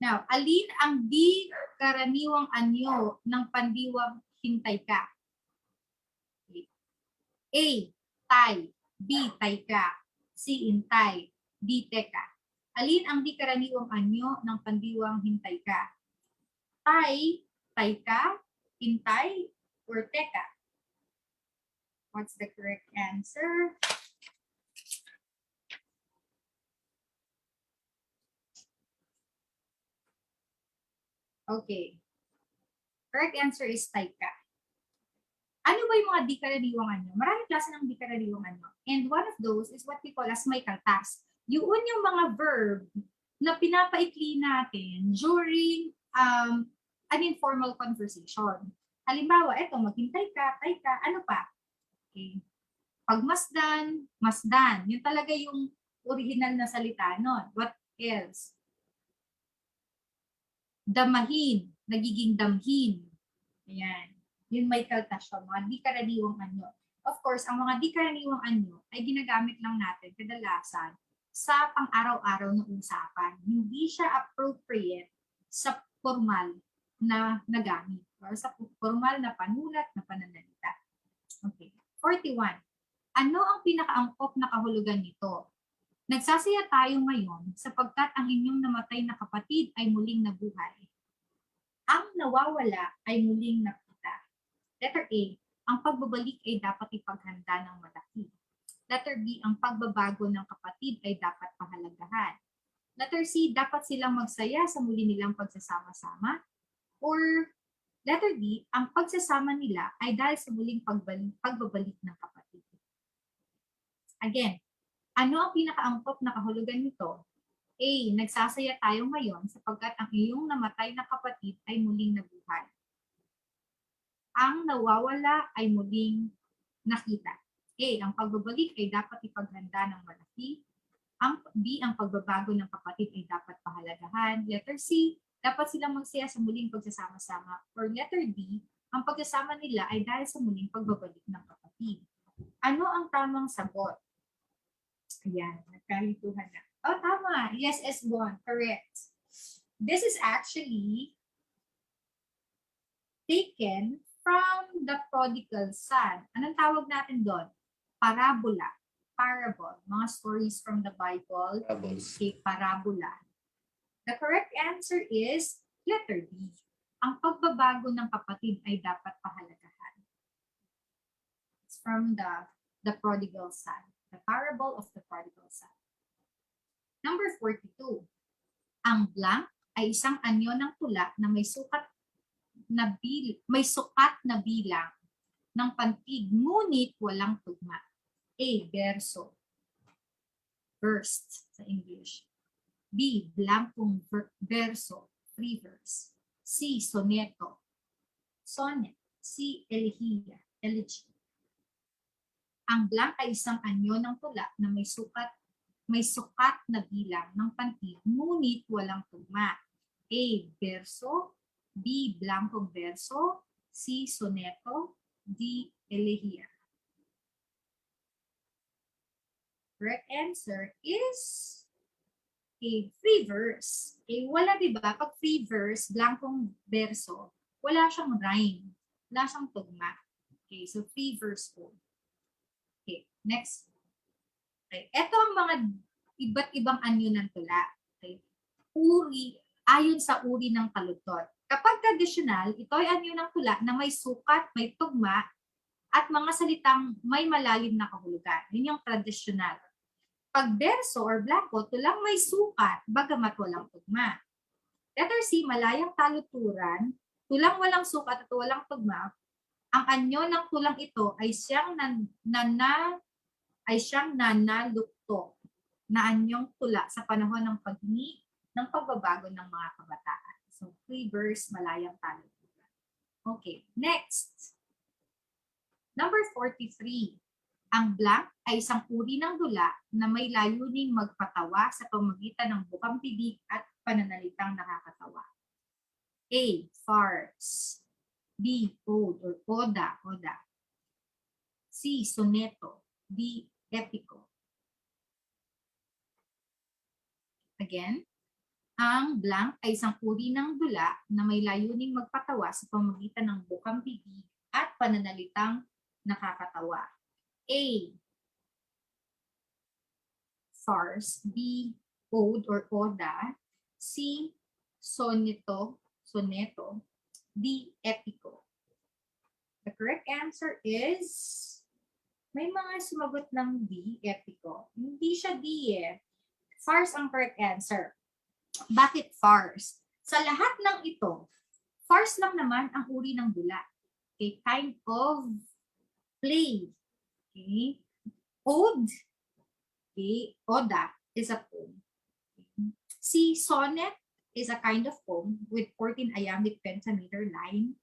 Now, alin ang di karaniwang anyo ng pandiwang hintay ka? Okay. A, tay. B, tay ka. C, intay. D, teka. Alin ang di karaniwang anyo ng pandiwang hintay ka? Tay, tay ka, intay, or teka? What's the correct answer? Okay. Correct answer is taika. Ano ba yung mga di karaniwang anyo? Maraming klase ng di karaniwang anyo. And one of those is what we call as may kaltas. Yun yung mga verb na pinapaikli natin during an informal conversation. Halimbawa, eto, maghintay ka, tay ka, ano pa? Okay. Pagmasdan, masdan. Yun talaga yung original na salita nun. What else? Damahin, nagiging damhin. Ayan. Yun may kaltasyon, mga di karaniwang anyo. Of course, ang mga di karaniwang anyo ay ginagamit lang natin kadalasan sa pang-araw-araw na usapan. Hindi siya appropriate sa formal na nagamit or sa formal na panulat na pananalita. Okay. 41. Ano ang pinakaangkop na kahulugan nito? Nagsasaya tayo ngayon sapagkat ang inyong namatay na kapatid ay muling nabuhay. Ang nawawala ay muling nakita. Letter A, ang pagbabalik ay dapat ipaghanda ng malaki. Letter B, ang pagbabago ng kapatid ay dapat pahalagahan. Letter C, dapat silang magsaya sa muli nilang pagsasama-sama. Or letter D, ang pagsasama nila ay dahil sa muling pagbabalik ng kapatid. Again, ano ang pinakaangkop na kahulugan nito? A, nagsasaya tayo ngayon sapagkat ang iyong namatay na kapatid ay muling nabuhay. Ang nawawala ay muling nakita. A, ang pagbabalik ay dapat ipaghanda ng malaki. B, ang pagbabago ng kapatid ay dapat pahalagahan. Letter C, dapat silang magsaya sa muling pagsasama-sama. Or letter D, ang pagsasama nila ay dahil sa muling pagbabalik ng kapatid. Ano ang tamang sagot? Ayan, nagkalituhan na. Oh, tama. Yes, S1. Correct. This is actually taken from the prodigal son. Anong tawag natin doon? Parabola. Parable. Mga stories from the Bible. Okay, parabola. The correct answer is letter D. Ang pagbabago ng kapatid ay dapat pahalagahan. It's from the prodigal son. The parable of the prodigal son. Number 42. Ang blank ay isang anyo ng tula na may sukat na bilang ng pantig ngunit walang tugma. A, verso. Verse sa English. B, blankong verso, free verse. C, soneto. Sonnet. C, elegiya, elegy. Ang blank ay isang anyo ng tula na may sukat na bilang ng pantig, ngunit walang tugma. A, verso. B, blankong verso. C, soneto. D, elegiya. Correct answer is a free verse. Wala, diba? Pag free verse, blankong verso, wala siyang rhyme. Wala siyang tugma. Okay, so free verse po. Okay, next. Okay, ito ang mga iba't ibang anyo ng tula. Okay. Ayon sa uri ng kalutot. Kapag traditional, ito ay anyo ng tula na may sukat, may tugma, at mga salitang may malalim na kahulugan. Yun yung traditional. Pag verso or blanco, tulang may sukat, bagamat walang tugma. Letter C, malayang taluturan, tulang walang sukat at walang tugma. Ang anyo ng tulang ito ay siyang nanalukto na anyong tula sa panahon ng paghingi ng pagbabago ng mga kabataan. So, free verse, malayang taluturan. Okay, next. Number 43. Ang blank ay isang uri ng dula na may layuning magpatawa sa pamamagitan ng bukang bibig at pananalitang nakakatawa. A, farce. B, ode or oda. C, soneto. D, epico. Again, ang blank ay isang uri ng dula na may layuning magpatawa sa pamamagitan ng bukang bibig at pananalitang nakakatawa. A, farce. B, ode or oda. C, soneto. D, epico. The correct answer is, may mga sumagot ng D, epico. Hindi siya D eh. Farce ang correct answer. Bakit farce? Sa lahat ng ito, farce lang naman ang uri ng dula. Okay, kind of play. Okay. Ode, okay, oda is a poem. Okay. C. Sonnet is a kind of poem with 14 iambic pentameter line.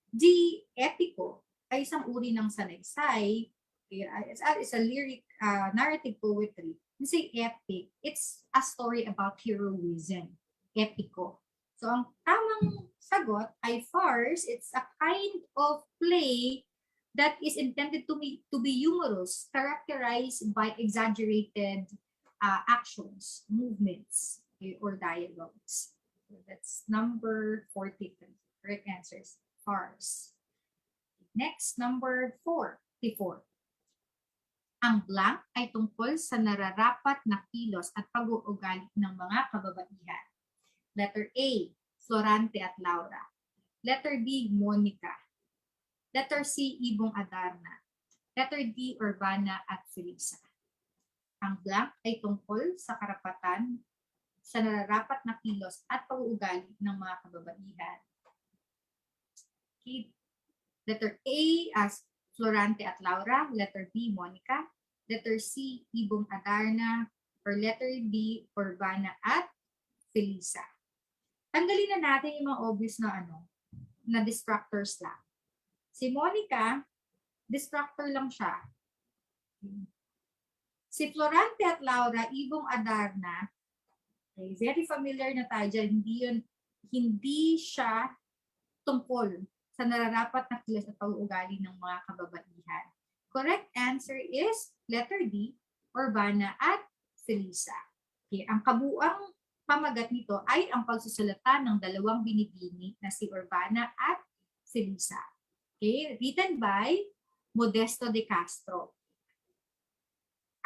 D. Epico ay isang uri ng sanaysay. It's a lyric narrative poetry. You say epic, it's a story about heroism. Epico. So ang tamang sagot ay farce. It's a kind of play that is intended to be humorous, characterized by exaggerated actions, movements, okay, or dialogues. So that's number 42. Correct answers. Farce. Next, number 44. Ang blank ay tungkol sa nararapat na kilos at pag-uugali ng mga kababaihan. Letter A, Florante at Laura. Letter B, Monica. Letter C, Ibong Adarna. Letter D, Urbana at Felisa. Ang blank ay tungkol sa karapatan sa nararapat na kilos at pag-uugali ng mga kababaihan. Okay. Letter A as Florante at Laura. Letter B, Monica. Letter C, Ibong Adarna. Or letter D, Urbana at Felisa. Tanggalin na natin yung mga obvious na na distractors lang. Si Monica, distractor lang siya. Si Florante at Laura, Ibong Adarna, okay, very familiar na tayo dyan. Hindi siya tungkol sa nararapat na kilos at pag-uugali ng mga kababaihan. Correct answer is letter D, Urbana at Felisa. Okay, ang kabuang pamagat nito ay ang pagsusulatan ng dalawang binibini na si Urbana at Felisa. Okay, written by Modesto de Castro.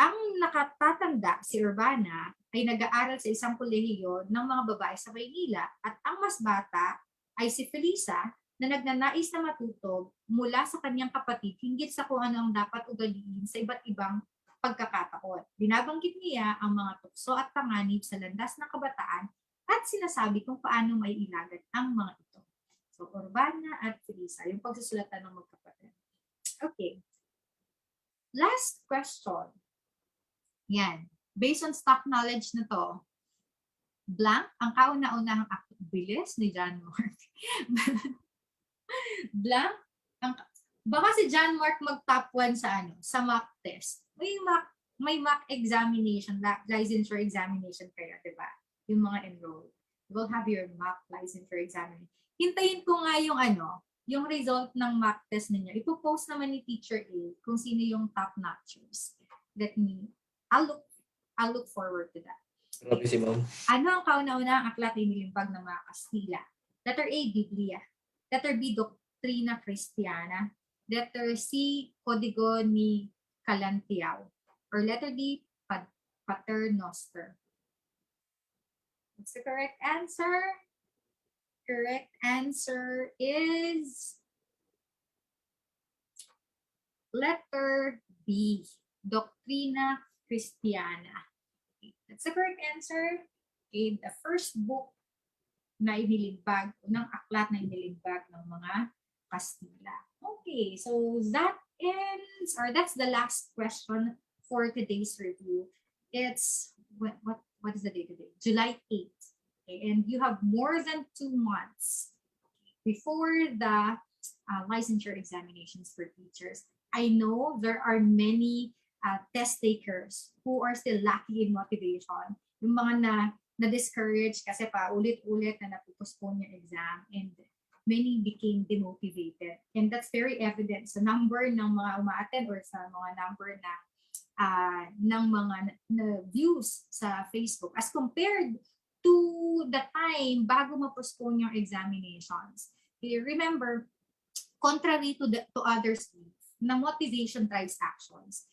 Ang nakatatanda si Urbana ay nag-aaral sa isang kolehiyo ng mga babae sa Maynila at ang mas bata ay si Felisa na nagnanais na matuto mula sa kanyang kapatid hinggil sa kung ano ang dapat ugaliin sa iba't ibang pagkakataon. Binabanggit niya ang mga tukso at panganib sa landas ng kabataan at sinasabi kung paano may ilagad ang mga ito. So, Urbana at Felisa, yung pagsusulatan ng magkapatid. Okay. Last question. Yan. Based on stock knowledge na to, blank, ang kauna-unahang bilis ni John Mark. Blank, baka si John Mark mag-top 1 sa mock test. May mock examination, licensure examination kayo, di ba? Yung mga enrolled. You will have your mock licensure examination. Hintayin ko nga yung result ng mock test ninyo. Ipo-post naman ni Teacher A kung sino yung top notchers. I'll look forward to that. Grabe si ma'am. Ano ang kauna-una ang aklat ni nilimpag ng mga Kastila? Letter A, Biblia. Letter B, Doktrina Kristiyana. Letter C, Kodigo ni Kalantiaw. Or letter D, Pater Noster. What's the correct answer? Correct answer is letter B, Doktrina Kristiyana. Okay, that's the correct answer. Okay, the first book na inilimbag, unang aklat na inilimbag ng mga Kastila. Okay, so that ends, or that's the last question for today's review. It's, what is the date today? July 8th. Okay, and you have more than 2 months before the licensure examinations for teachers. I know there are many test takers who are still lacking in motivation. Yung mga na-discourage kasi pa ulit-ulit na napupostpone yung exam and many became demotivated. And that's very evident sa number ng mga uma-attend or sa mga number ng mga views sa Facebook as compared to the time bago ma-postpone yung examinations. Remember, contrary to others, na motivation drives actions.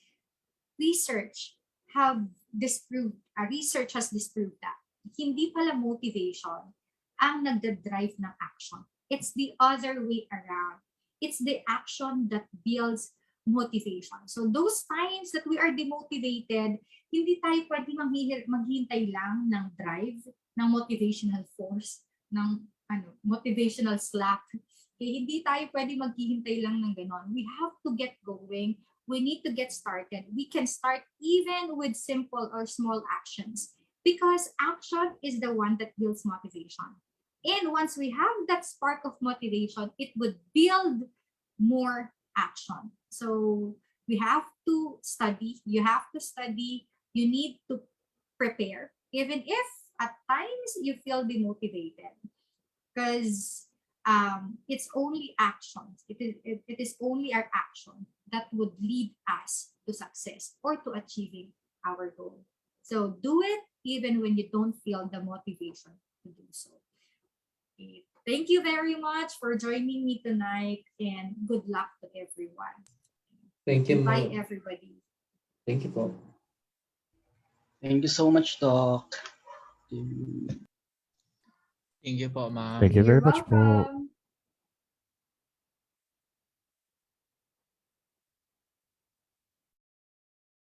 Research has disproved that hindi pala motivation ang nagdadrive ng action. It's the other way around. It's the action that builds motivation. So those times that we are demotivated, hindi tayo pwede maghintay lang ng drive, ng motivational force, ng motivational slack. Hindi tayo pwede maghihintay lang ng ganon. We have to get going. We need to get started. We can start even with simple or small actions. Because action is the one that builds motivation. And once we have that spark of motivation, it would build more action. So we have to study. You have to study. You need to prepare, even if at times you feel demotivated, because it's only actions. It is only our action that would lead us to success or to achieving our goal. So do it even when you don't feel the motivation to do so. Okay. Thank you very much for joining me tonight, and good luck to everyone. Thank you, Bye, ma'am. everybody. Thank you po. Thank you so much, Doc. Thank you po, ma'am. Thank you You're very much po. welcome.